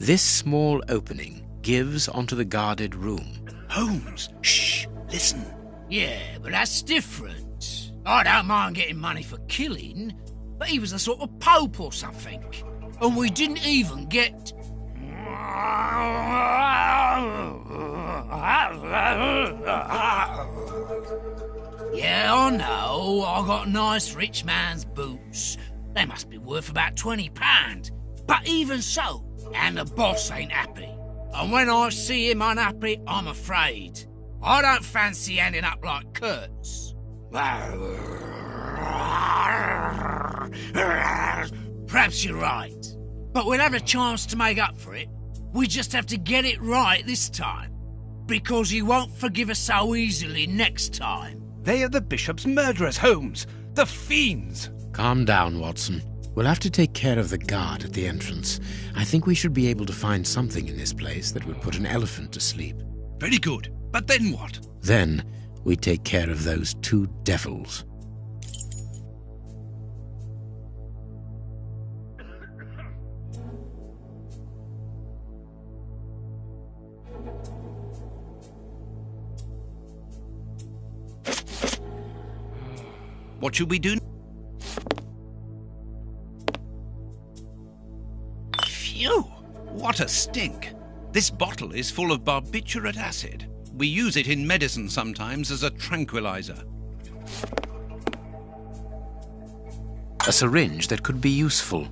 This small opening gives onto the guarded room. Holmes, shh, listen. Yeah, but that's different. I don't mind getting money for killing, but he was a sort of pope or something. And we didn't even get... Yeah, I know. I got nice rich man's boots. They must be worth about £20. But even so, and the boss ain't happy. And when I see him unhappy, I'm afraid. I don't fancy ending up like Kurtz. Perhaps you're right. But we'll have a chance to make up for it. We just have to get it right this time. Because he won't forgive us so easily next time. They are the bishop's murderers, Holmes. The fiends. Calm down, Watson. We'll have to take care of the guard at the entrance. I think we should be able to find something in this place that would put an elephant to sleep. Very good. But then what? Then we take care of those two devils. What should we do? Phew! What a stink! This bottle is full of barbiturate acid. We use it in medicine sometimes as a tranquilizer. A syringe that could be useful.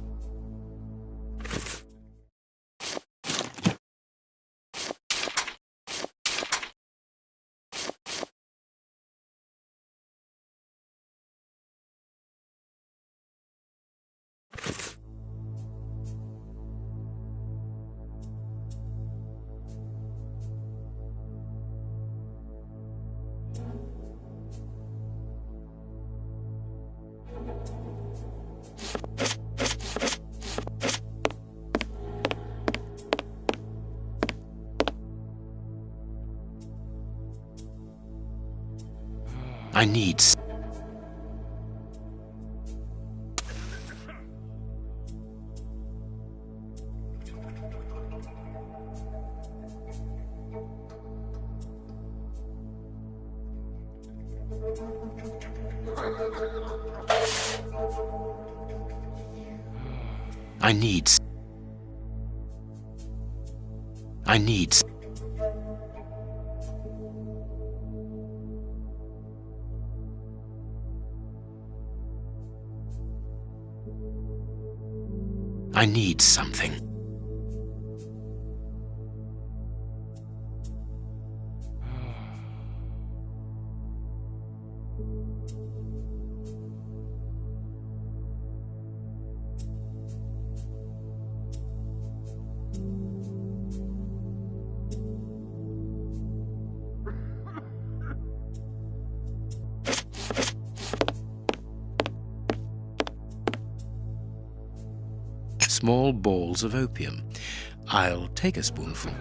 I need... I need... something. Small balls of opium. I'll take a spoonful.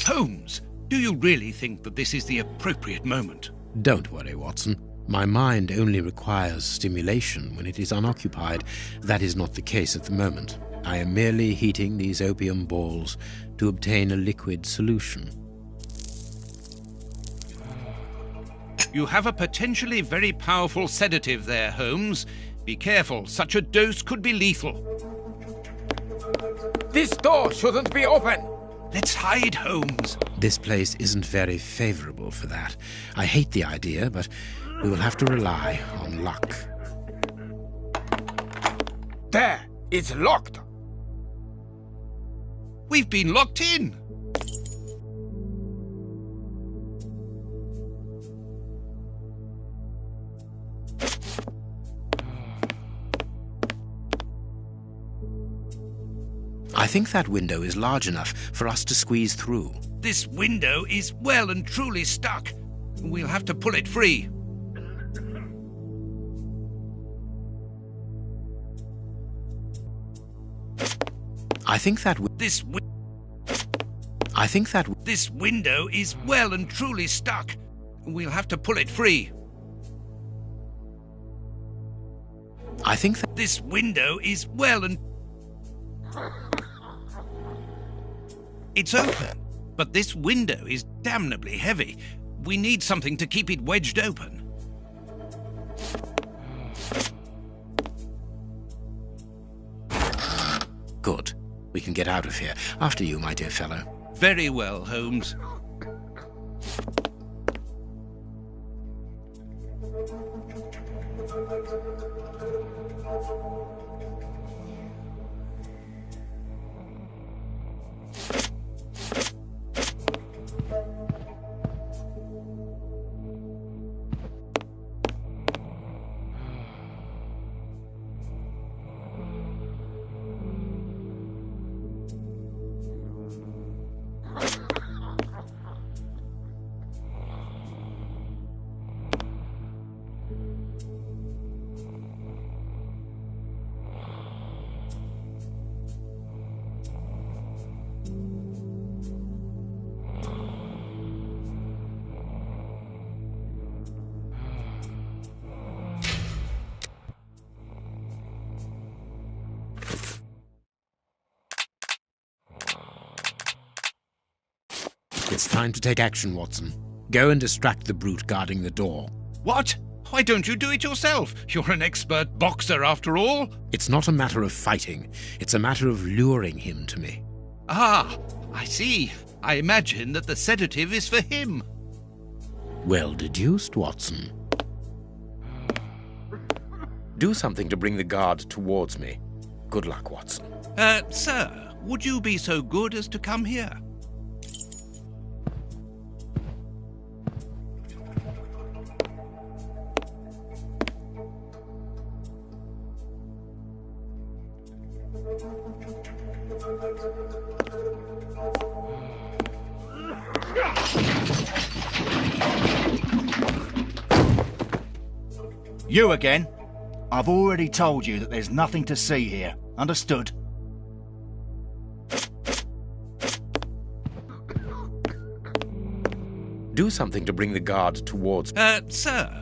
Holmes, do you really think that this is the appropriate moment? Don't worry, Watson. My mind only requires stimulation when it is unoccupied. That is not the case at the moment. I am merely heating these opium balls to obtain a liquid solution. You have a potentially very powerful sedative there, Holmes. Be careful, such a dose could be lethal. This door shouldn't be open! Let's hide, Holmes. This place isn't very favorable for that. I hate the idea, but we will have to rely on luck. There! It's locked! We've been locked in! I think that window is large enough for us to squeeze through. This window is well and truly stuck. We'll have to pull it free. I think that this window is well and truly stuck. We'll have to pull it free. I think that this window is well and... It's open, but this window is damnably heavy. We need something to keep it wedged open. Good. We can get out of here. After you, my dear fellow. Very well, Holmes. It's time to take action, Watson. Go and distract the brute guarding the door. What? Why don't you do it yourself? You're an expert boxer, after all. It's not a matter of fighting. It's a matter of luring him to me. Ah, I see. I imagine that the sedative is for him. Well deduced, Watson. Do something to bring the guard towards me. Good luck, Watson. Sir, would you be so good as to come here? You again? I've already told you that there's nothing to see here. Understood? Do something to bring the guard towards... Sir.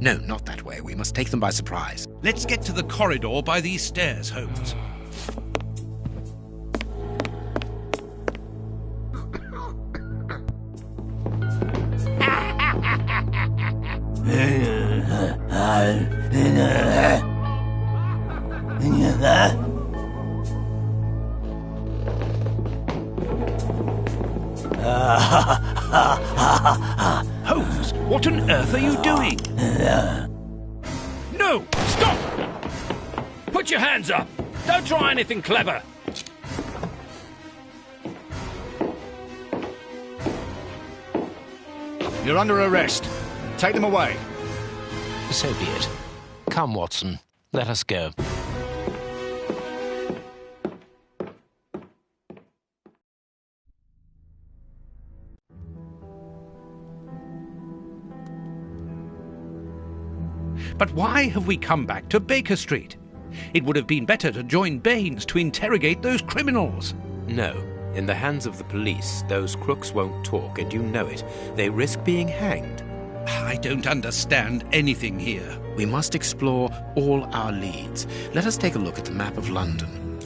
No, not that way. We must take them by surprise. Let's get to the corridor by these stairs, Holmes. Holmes, what on earth are you doing? No! Stop! Put your hands up! Don't try anything clever! You're under arrest. Take them away. So be it. Come, Watson. Let us go. But why have we come back to Baker Street? It would have been better to join Baines to interrogate those criminals. No. In the hands of the police, those crooks won't talk, and you know it. They risk being hanged. I don't understand anything here. We must explore all our leads. Let us take a look at the map of London.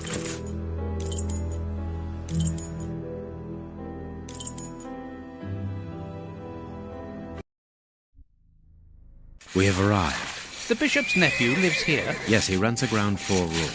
We have arrived. The bishop's nephew lives here. Yes, he rents a ground floor room.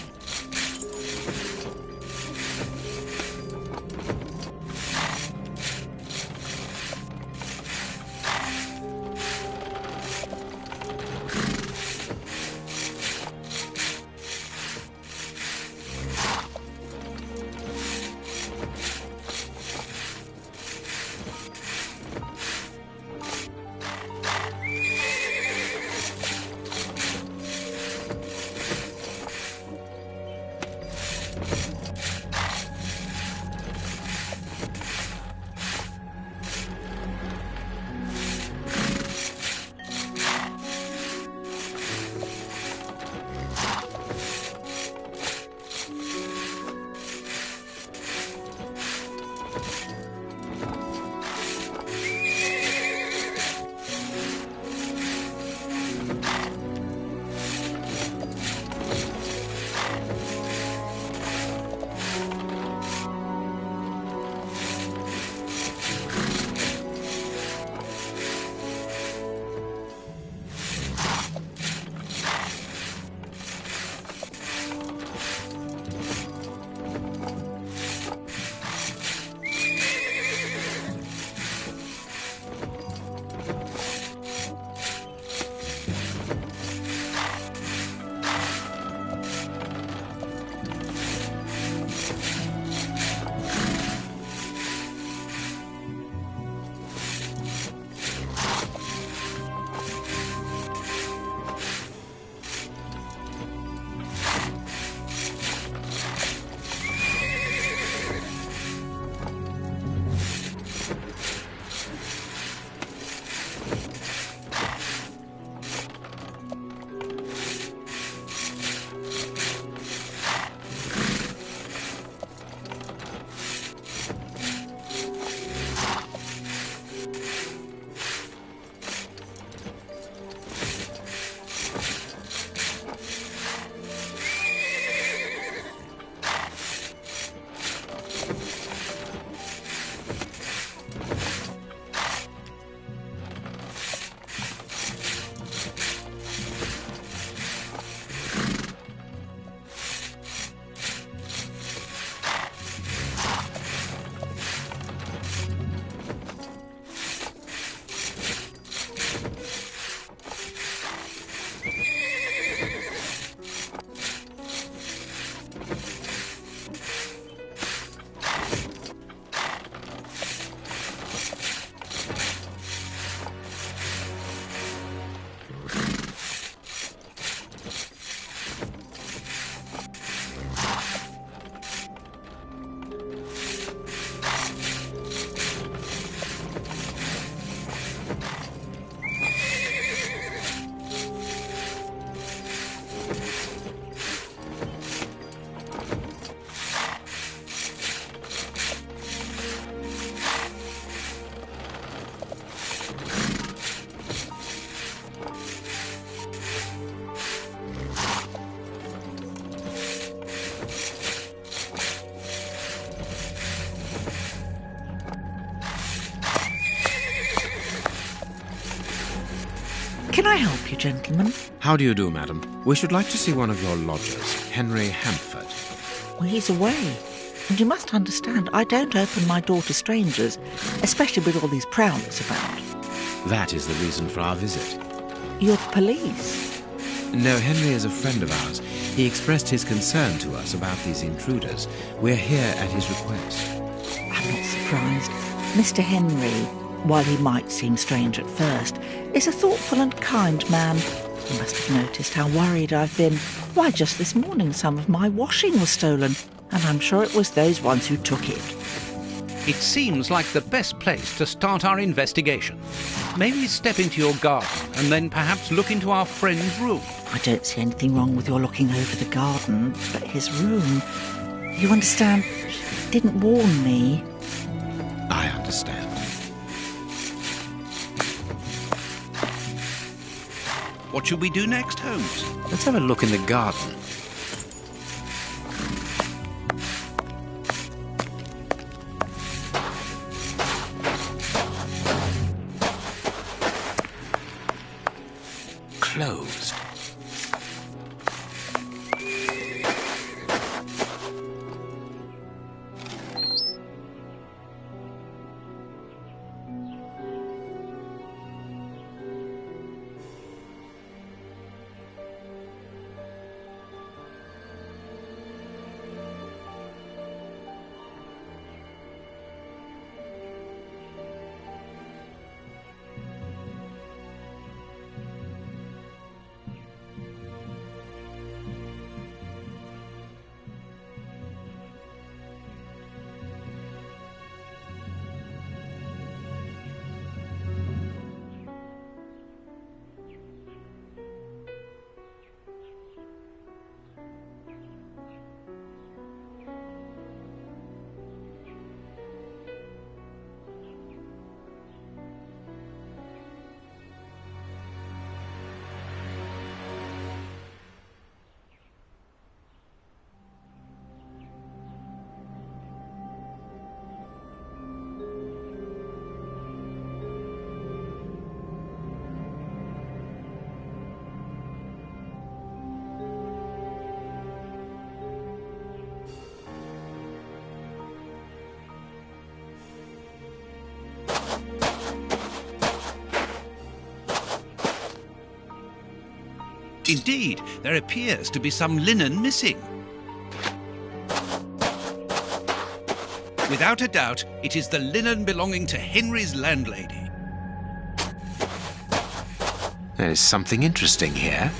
Can I help you, gentlemen? How do you do, madam? We should like to see one of your lodgers, Henry Hampford. Well, he's away. And you must understand, I don't open my door to strangers, especially with all these prowlers about. That is the reason for our visit. You're the police? No, Henry is a friend of ours. He expressed his concern to us about these intruders. We're here at his request. I'm not surprised. Mr. Henry, while he might seem strange at first, is a thoughtful and kind man. You must have noticed how worried I've been. Why, just this morning some of my washing was stolen, and I'm sure it was those ones who took it. It seems like the best place to start our investigation. May we step into your garden and then perhaps look into our friend's room? I don't see anything wrong with your looking over the garden, but his room... You understand, he didn't warn me. I understand. What shall we do next, Holmes? Let's have a look in the garden. Closed. Indeed, there appears to be some linen missing. Without a doubt, it is the linen belonging to Henry's landlady. There is something interesting here.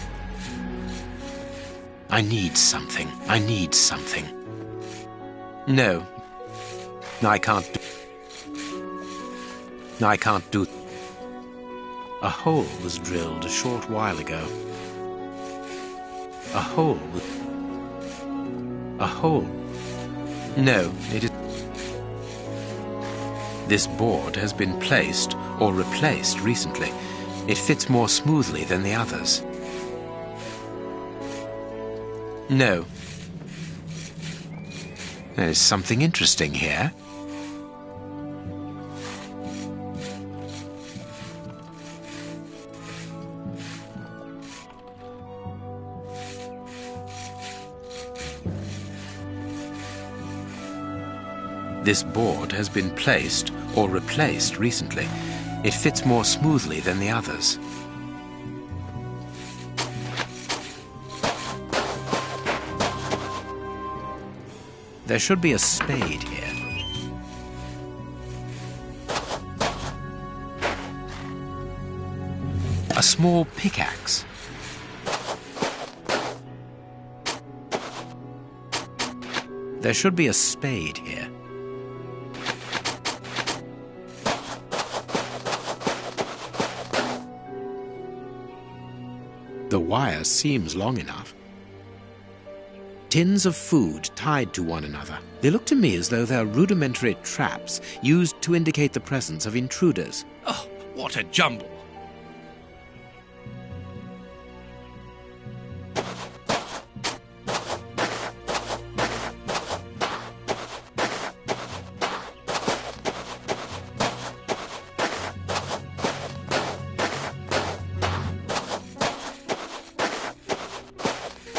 I need something. I need something. No. I can't do... A hole was drilled a short while ago. A hole. No, it is... This board has been placed or replaced recently. It fits more smoothly than the others. No. There is something interesting here. This board has been placed or replaced recently. It fits more smoothly than the others. There should be a spade here. A small pickaxe. There should be a spade here. The wire seems long enough. Tins of food tied to one another. They look to me as though they're rudimentary traps used to indicate the presence of intruders. Oh, what a jumble!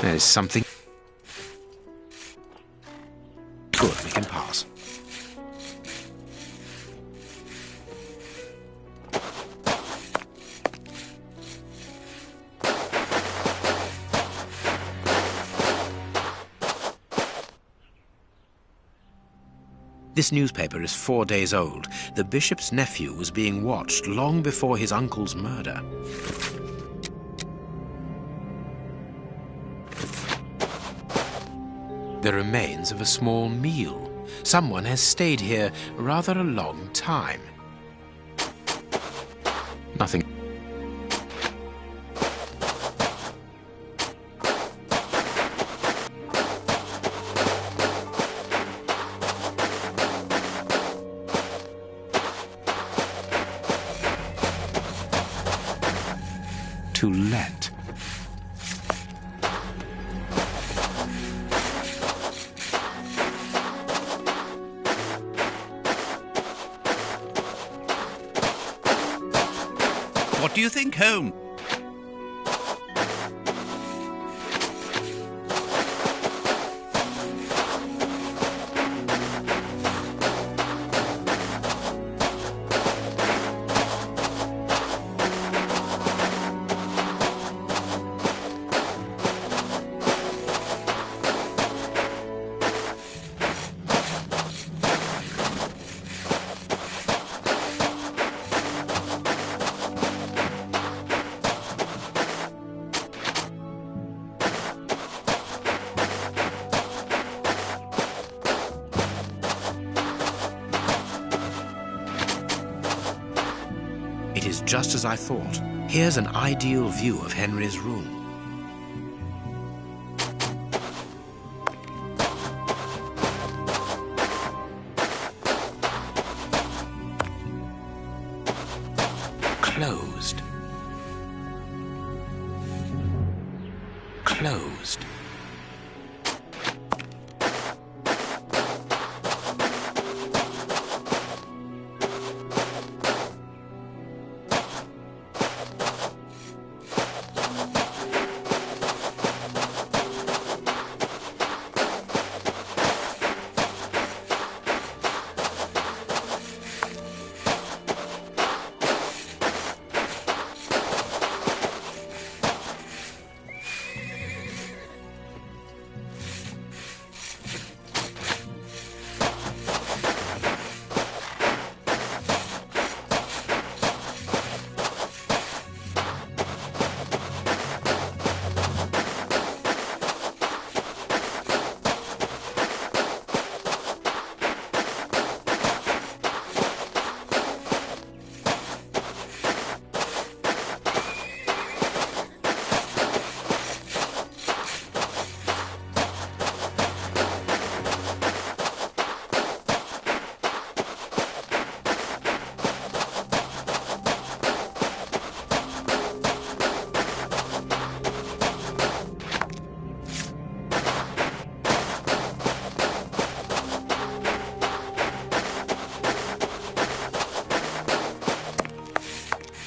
There's something. Good, we can pass. This newspaper is 4 days old. The bishop's nephew was being watched long before his uncle's murder. The remains of a small meal. Someone has stayed here rather a long time. Nothing. To let. What do you think, Holmes? It is just as I thought. Here's an ideal view of Henry's room. Closed. Closed.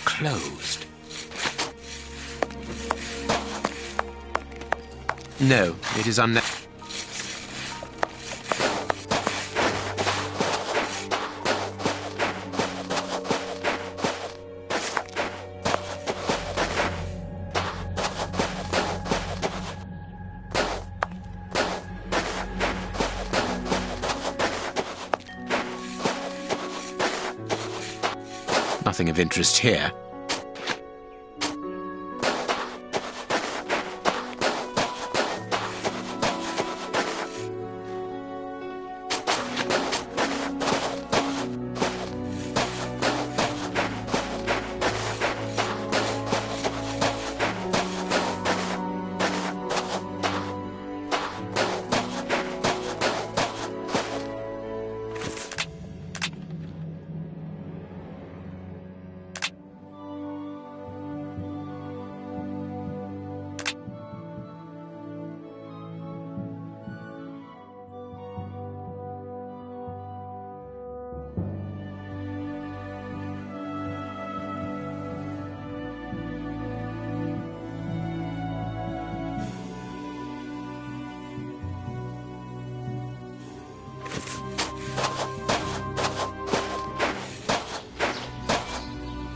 Closed. No, it is nothing of interest here.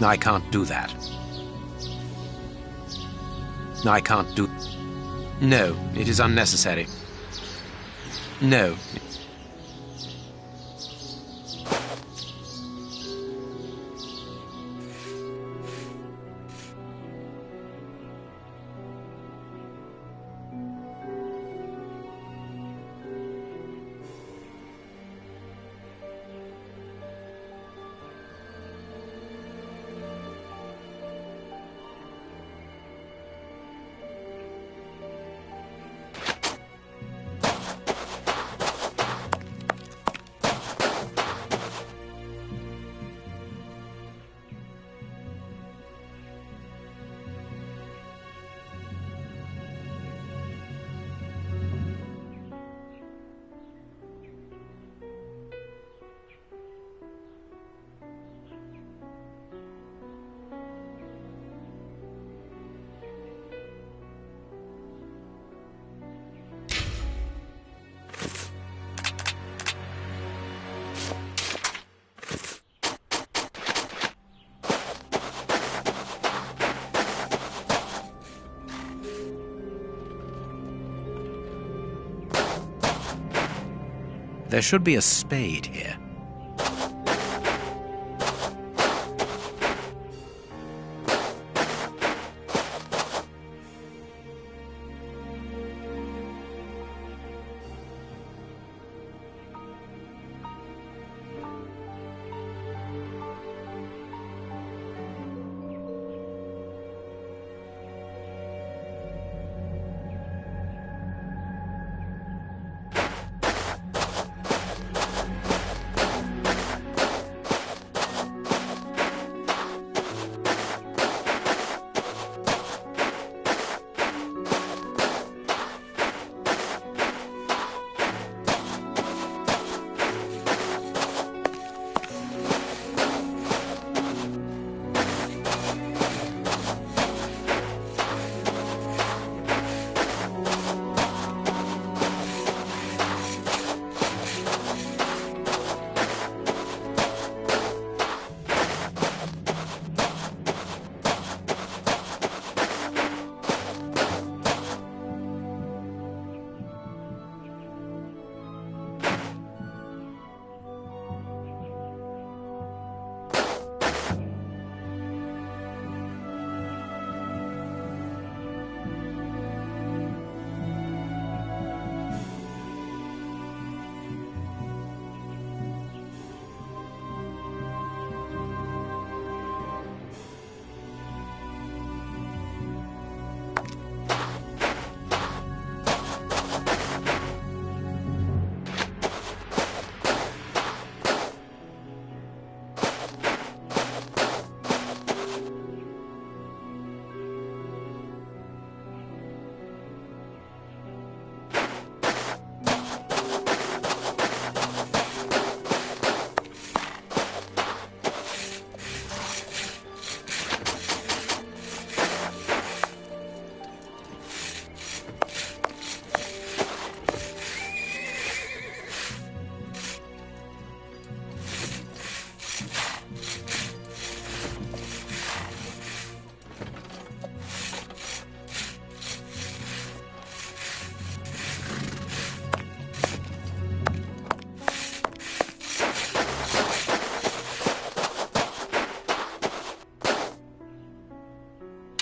I can't do that. I can't do... No, it is unnecessary. No. There should be a spade here.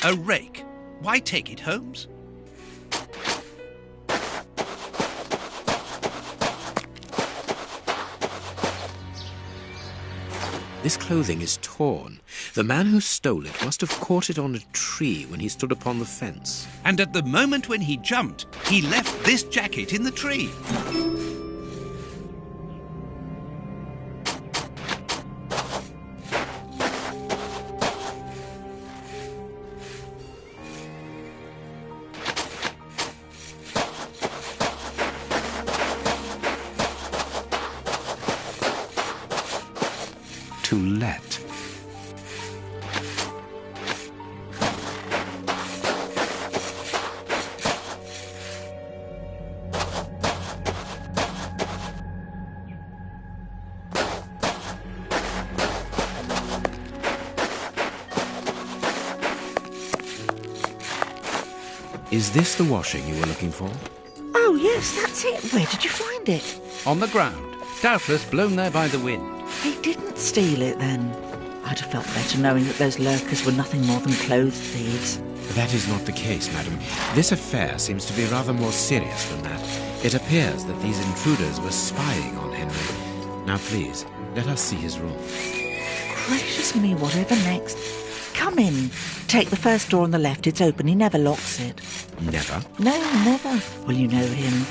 A rake. Why take it, Holmes? This clothing is torn. The man who stole it must have caught it on a tree when he stood upon the fence. And at the moment when he jumped, he left this jacket in the tree. To let. Is this the washing you were looking for? Oh, yes, that's it. Where did you find it? On the ground, doubtless blown there by the wind. He didn't steal it, then. I'd have felt better knowing that those lurkers were nothing more than clothes thieves. That is not the case, madam. This affair seems to be rather more serious than that. It appears that these intruders were spying on Henry. Now, please, let us see his room. Gracious me, whatever next? Come in. Take the first door on the left. It's open. He never locks it. Never? No, never. Well, you know him.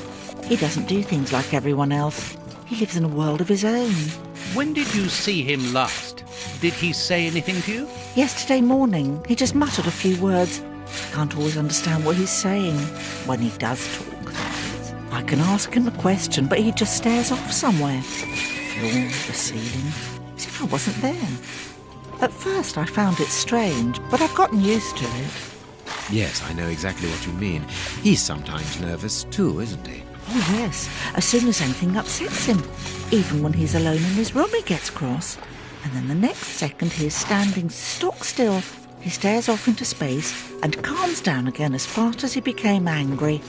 He doesn't do things like everyone else. He lives in a world of his own. When did you see him last? Did he say anything to you? Yesterday morning, he just muttered a few words. I can't always understand what he's saying. When he does talk, that is. I can ask him a question, but he just stares off somewhere. The floor, the ceiling, as if I wasn't there. At first I found it strange, but I've gotten used to it. Yes, I know exactly what you mean. He's sometimes nervous too, isn't he? Oh, yes. As soon as anything upsets him. Even when he's alone in his room, he gets cross. And then the next second he is standing stock still. He stares off into space and calms down again as fast as he became angry.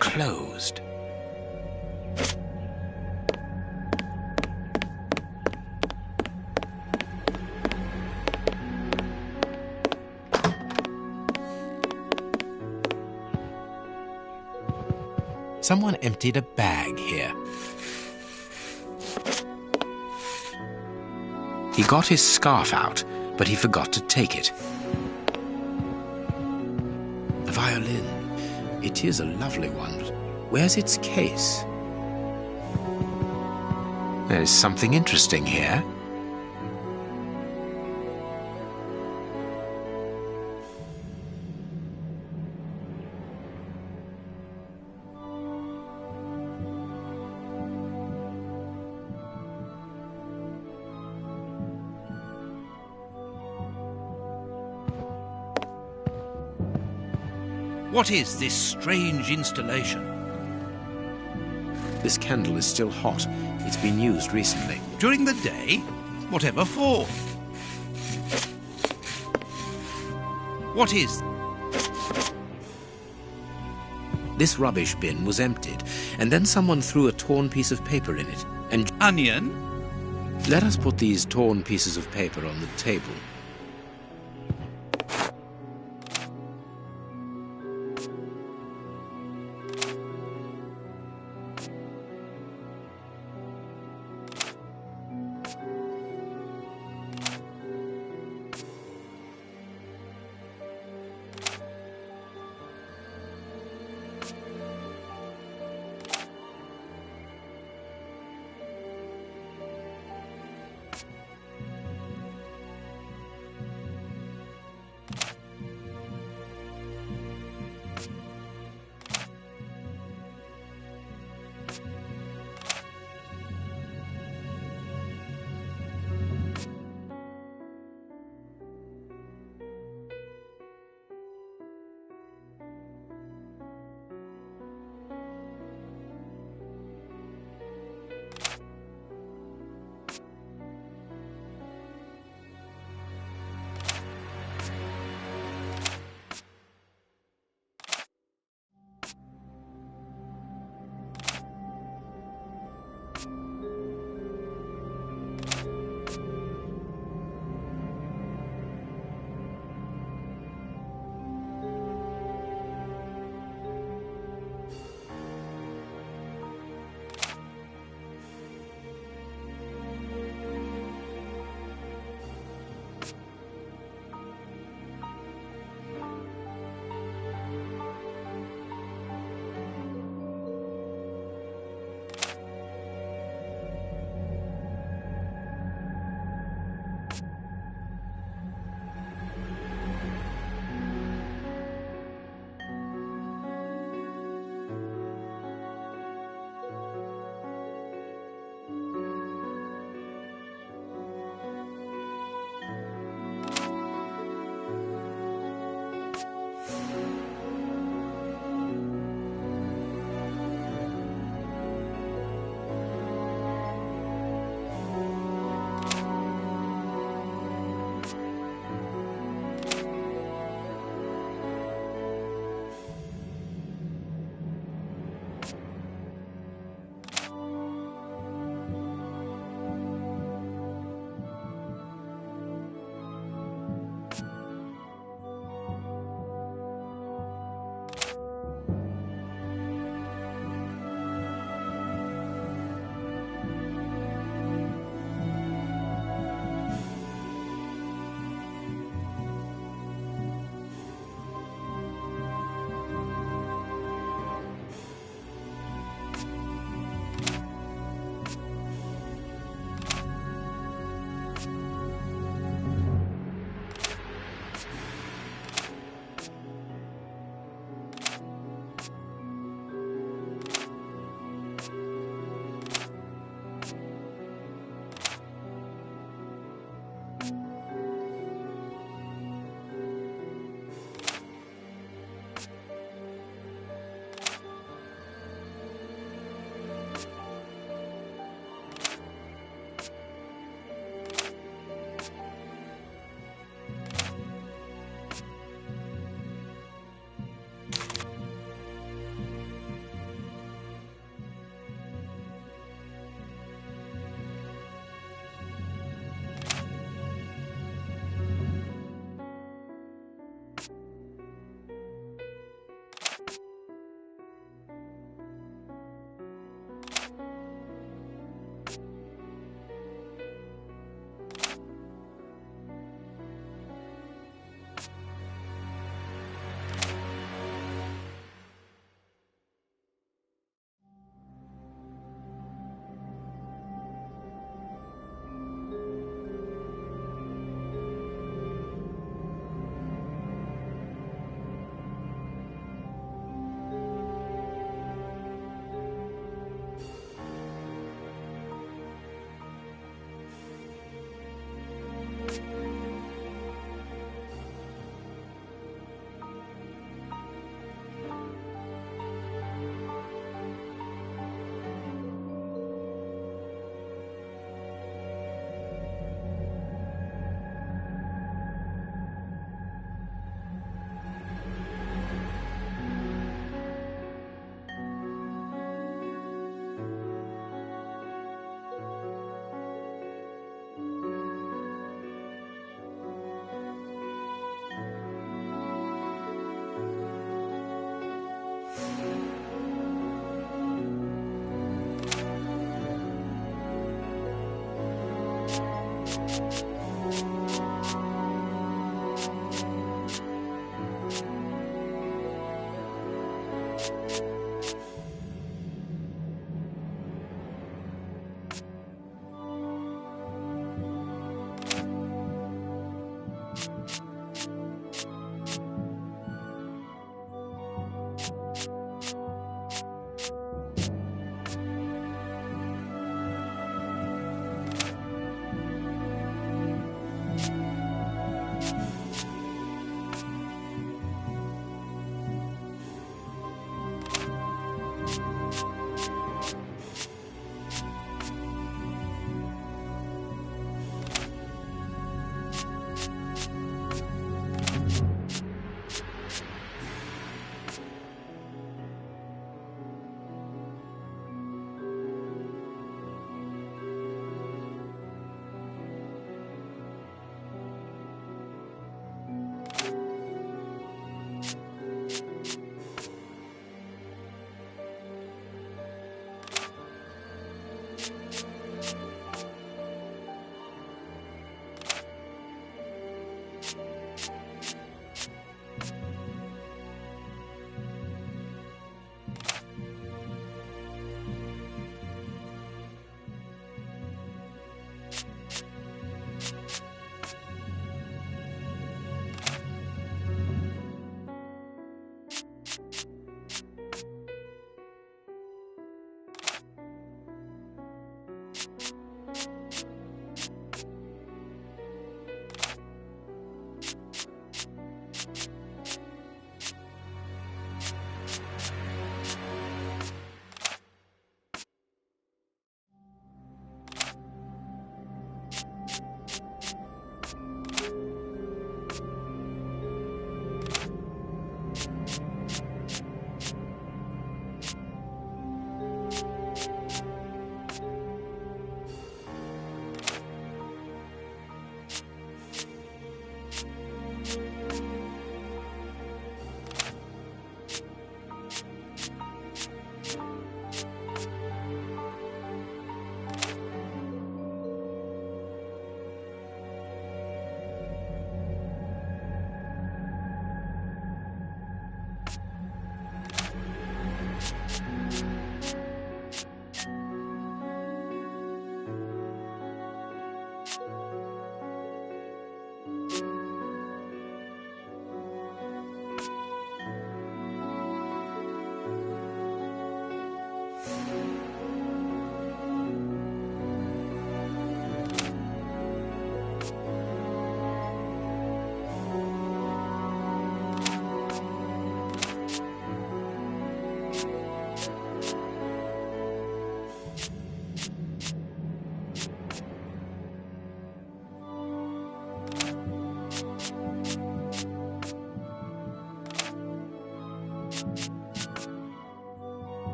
Closed. Someone emptied a bag here. He got his scarf out, but he forgot to take it. A violin. It is a lovely one. Where's its case? There's something interesting here. What is this strange installation? This candle is still hot. It's been used recently. During the day? Whatever for? What is... This rubbish bin was emptied, and then someone threw a torn piece of paper in it. And onion? Let us put these torn pieces of paper on the table.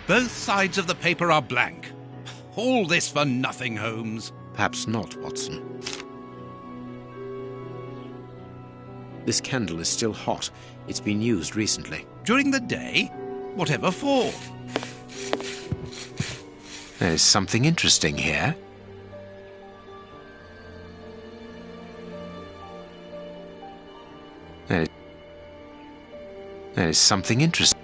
Both sides of the paper are blank. All this for nothing, Holmes. Perhaps not, Watson. This candle is still hot. It's been used recently. During the day? Whatever for? There's something interesting here. There is something interesting.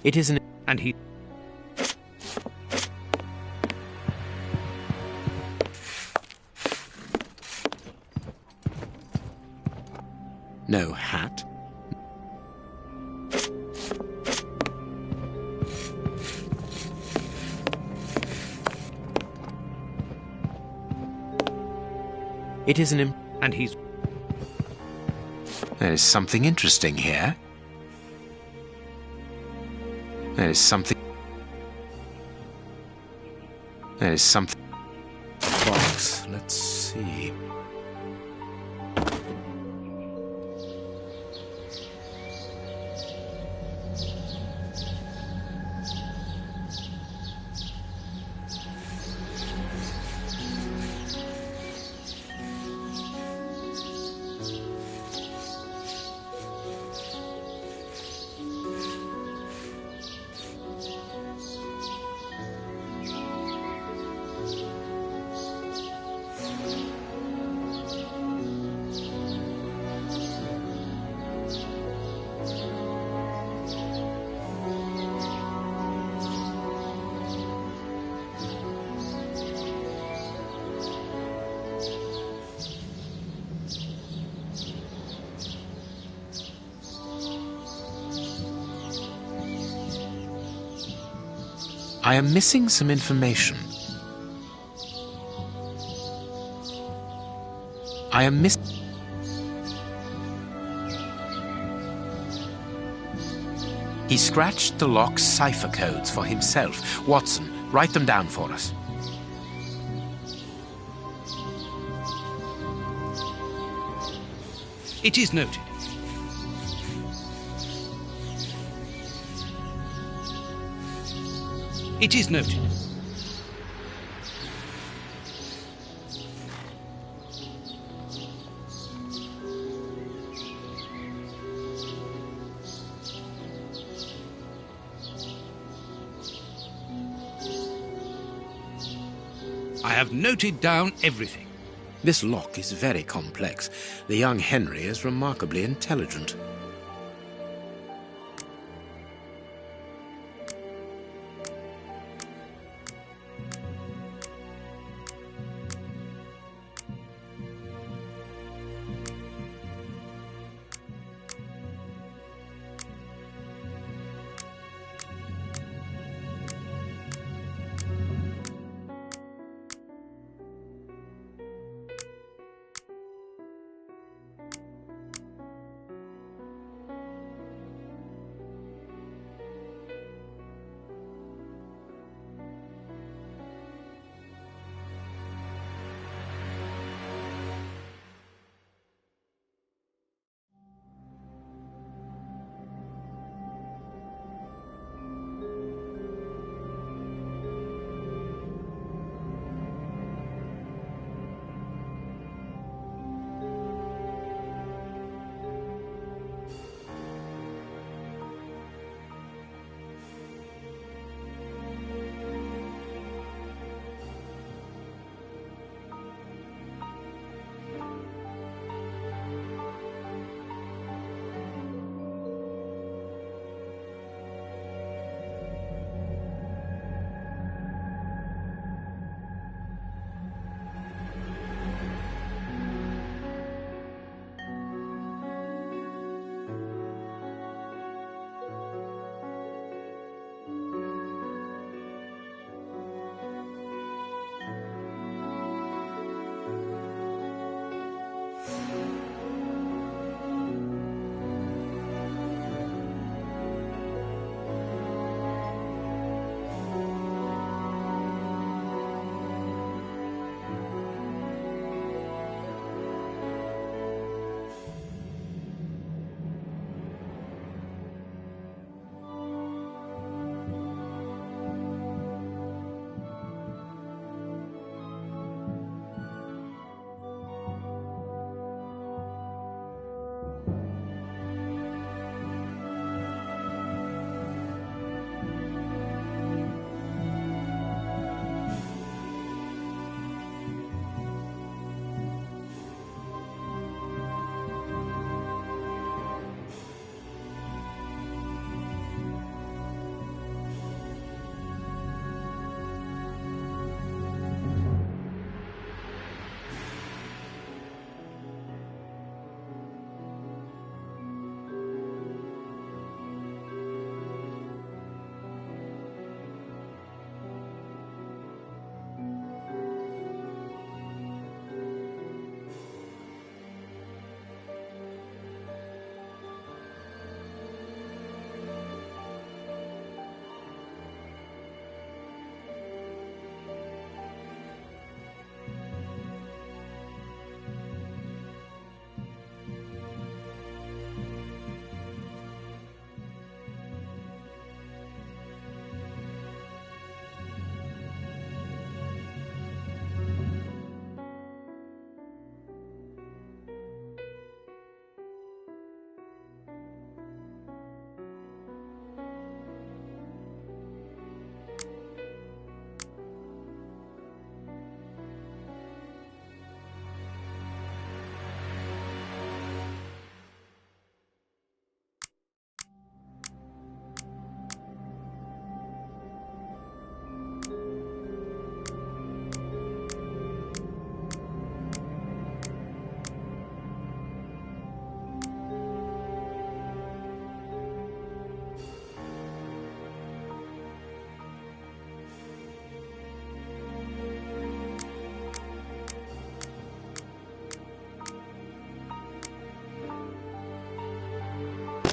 It is an... And he... No hat. It is an... And he's... There is something interesting here. There is something... There is something... Box. Let's see. I am missing some information. I am miss... He scratched the lock's cipher codes for himself. Watson, write them down for us. It is noted. It is noted. I have noted down everything. This lock is very complex. The young Henry is remarkably intelligent.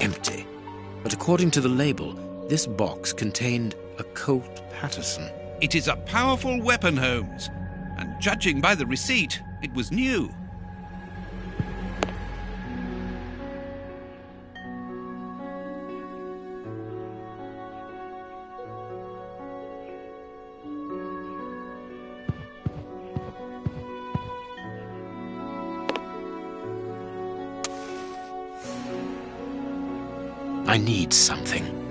Empty. But according to the label, this box contained a Colt Patterson. It is a powerful weapon, Holmes, and judging by the receipt, it was new. I need something.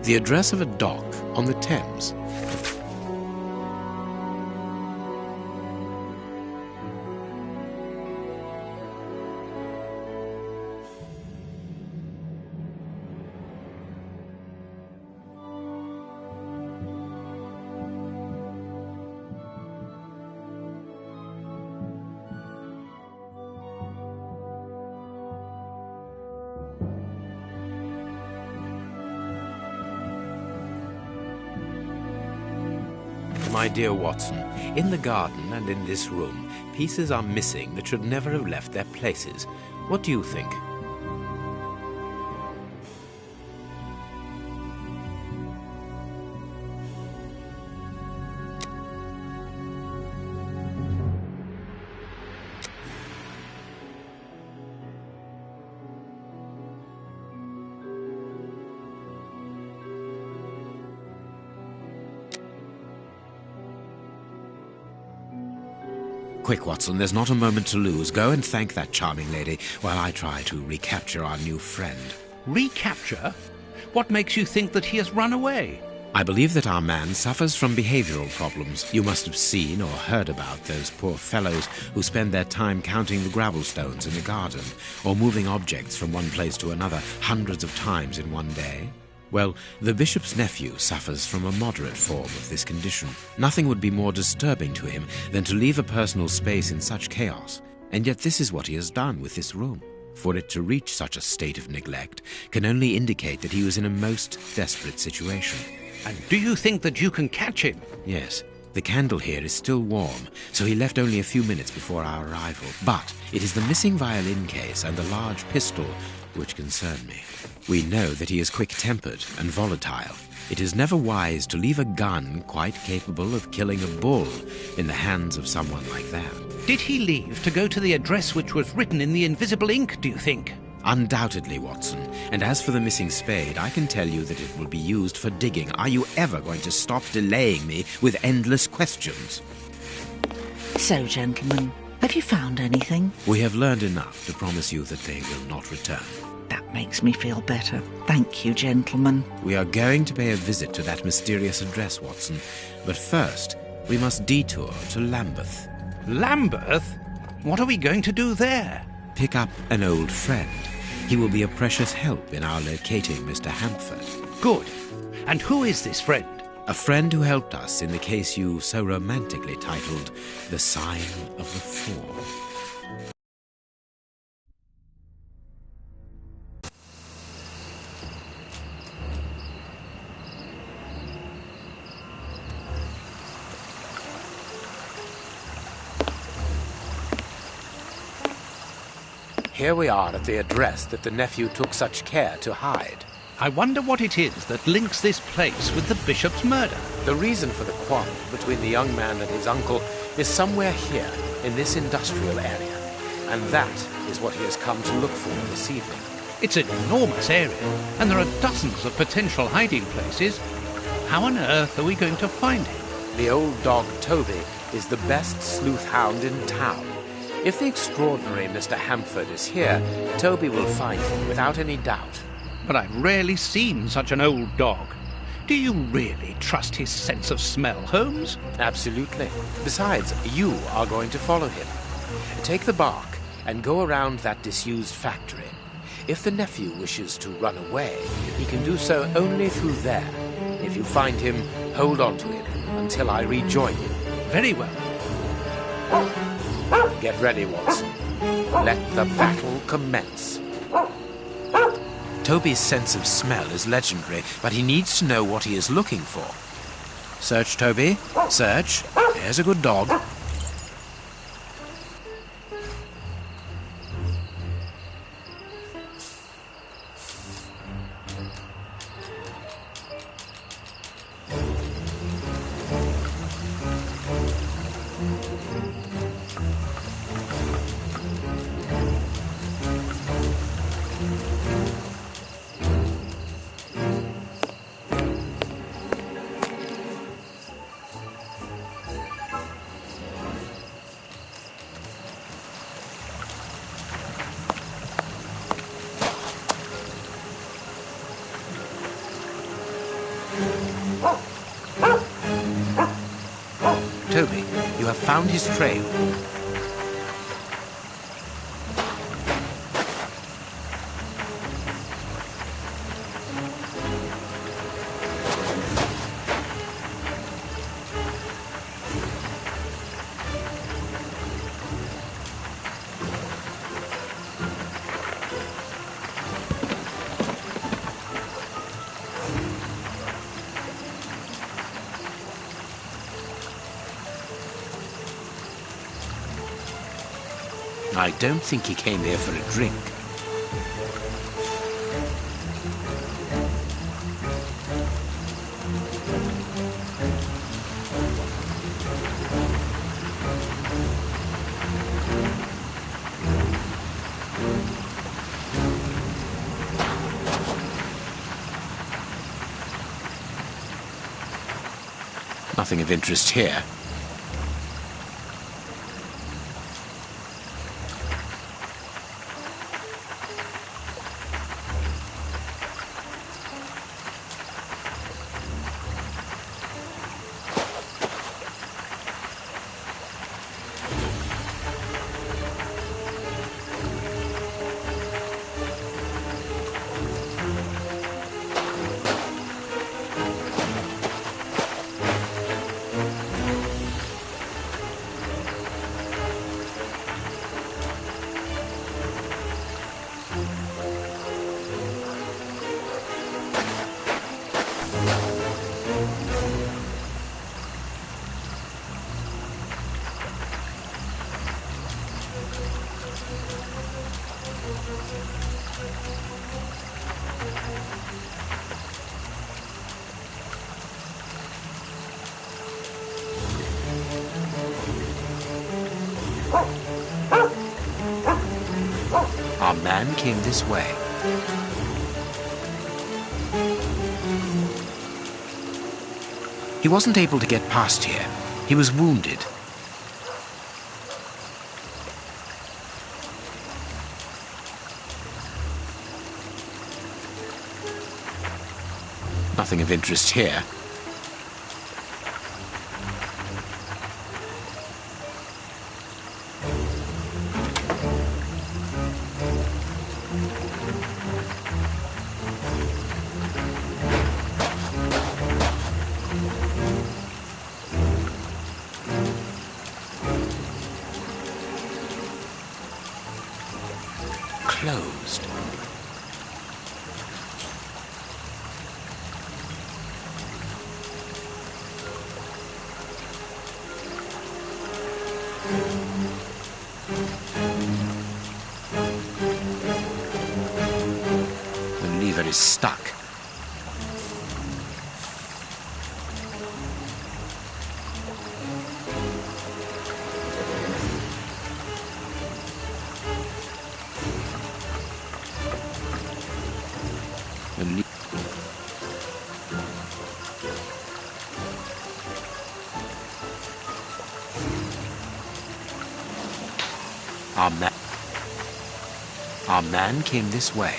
The address of a dock on the Thames. My dear Watson, in the garden and in this room, pieces are missing that should never have left their places. What do you think? Quick, Watson, there's not a moment to lose. Go and thank that charming lady while I try to recapture our new friend. Recapture? What makes you think that he has run away? I believe that our man suffers from behavioral problems. You must have seen or heard about those poor fellows who spend their time counting the gravel stones in the garden or moving objects from one place to another hundreds of times in one day. Well, the bishop's nephew suffers from a moderate form of this condition. Nothing would be more disturbing to him than to leave a personal space in such chaos, and yet this is what he has done with this room. For it to reach such a state of neglect can only indicate that he was in a most desperate situation. And do you think that you can catch him? Yes. The candle here is still warm, so he left only a few minutes before our arrival. But it is the missing violin case and the large pistol which concern me. We know that he is quick-tempered and volatile. It is never wise to leave a gun quite capable of killing a bull in the hands of someone like that. Did he leave to go to the address which was written in the invisible ink, do you think? Undoubtedly, Watson. And as for the missing spade, I can tell you that it will be used for digging. Are you ever going to stop delaying me with endless questions? So, gentlemen, have you found anything? We have learned enough to promise you that they will not return. That makes me feel better. Thank you, gentlemen. We are going to pay a visit to that mysterious address, Watson. But first, we must detour to Lambeth. Lambeth? What are we going to do there? Pick up an old friend. He will be a precious help in our locating Mr. Hampford. Good. And who is this friend? A friend who helped us in the case you so romantically titled The Sign of the Four. Here we are at the address that the nephew took such care to hide. I wonder what it is that links this place with the bishop's murder. The reason for the quarrel between the young man and his uncle is somewhere here, in this industrial area. And that is what he has come to look for this evening. It's an enormous area, and there are dozens of potential hiding places. How on earth are we going to find him? The old dog Toby is the best sleuth hound in town. If the extraordinary Mr. Hampford is here, Toby will find him without any doubt. But I've rarely seen such an old dog. Do you really trust his sense of smell, Holmes? Absolutely. Besides, you are going to follow him. Take the bark and go around that disused factory. If the nephew wishes to run away, he can do so only through there. If you find him, hold on to him until I rejoin you. Very well. Get ready, Watson. Let the battle commence. Toby's sense of smell is legendary, but he needs to know what he is looking for. Search, Toby. Search. There's a good dog. Toby, you have found his trail. I don't think he came here for a drink. Nothing of interest here. came this way. He wasn't able to get past here. He was wounded. Nothing of interest here. Closed. The lever is stuck. Our man came this way.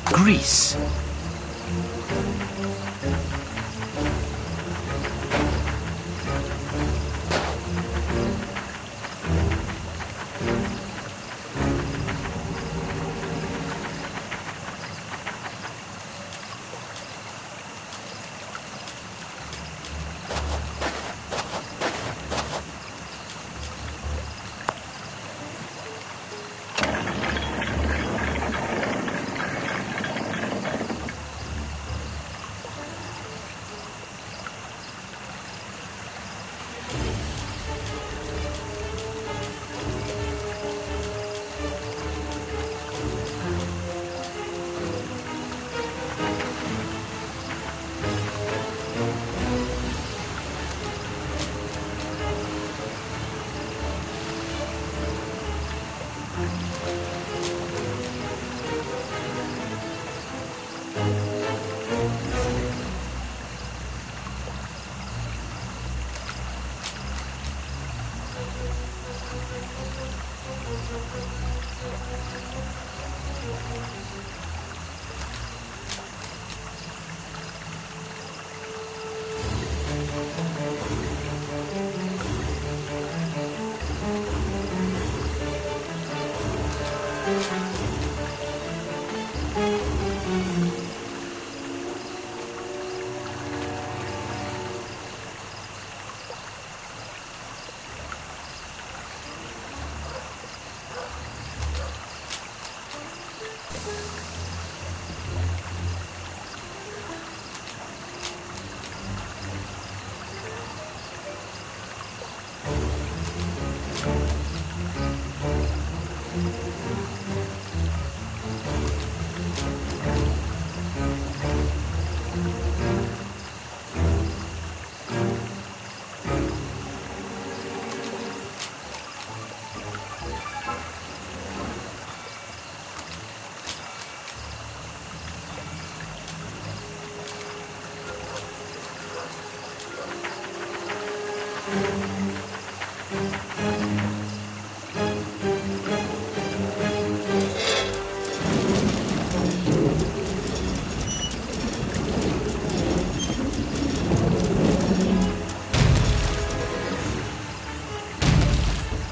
Grease.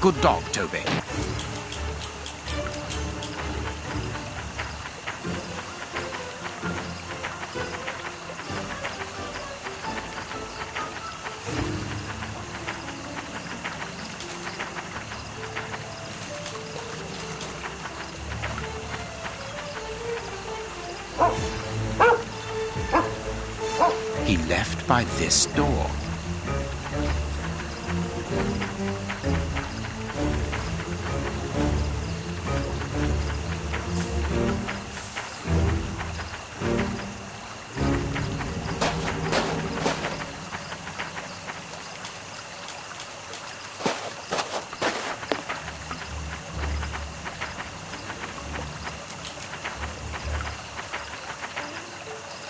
Good dog, Toby. He left by this door.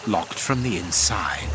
locked from the inside.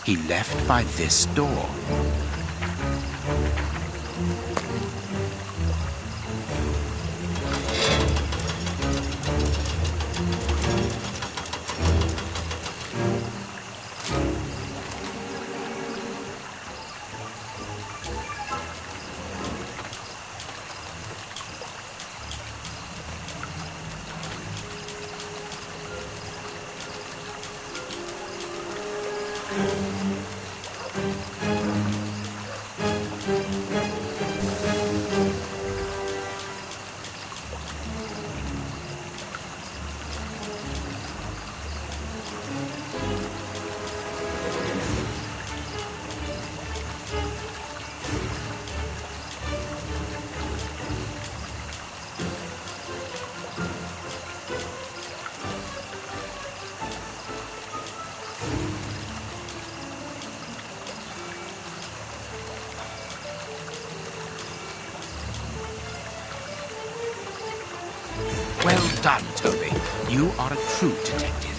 He left by this door. Well done, Toby. You are a true detective.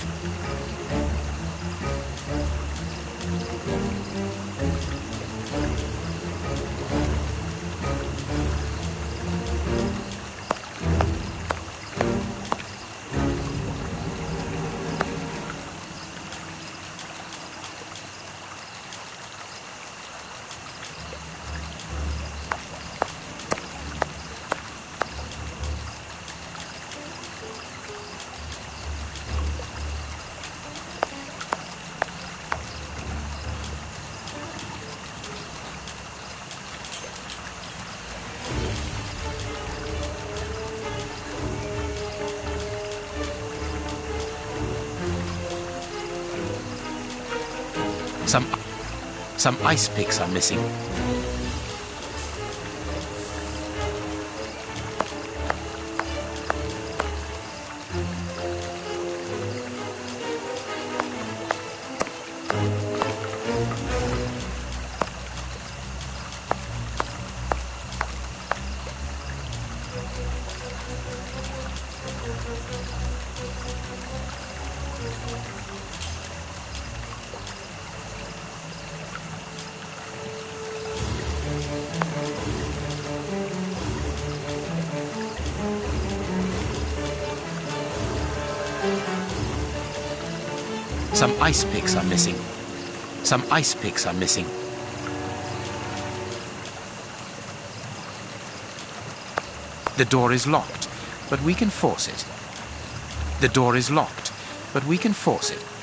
Some ice picks are missing. Some ice picks are missing. Some ice picks are missing. The door is locked, but we can force it. The door is locked, but we can force it.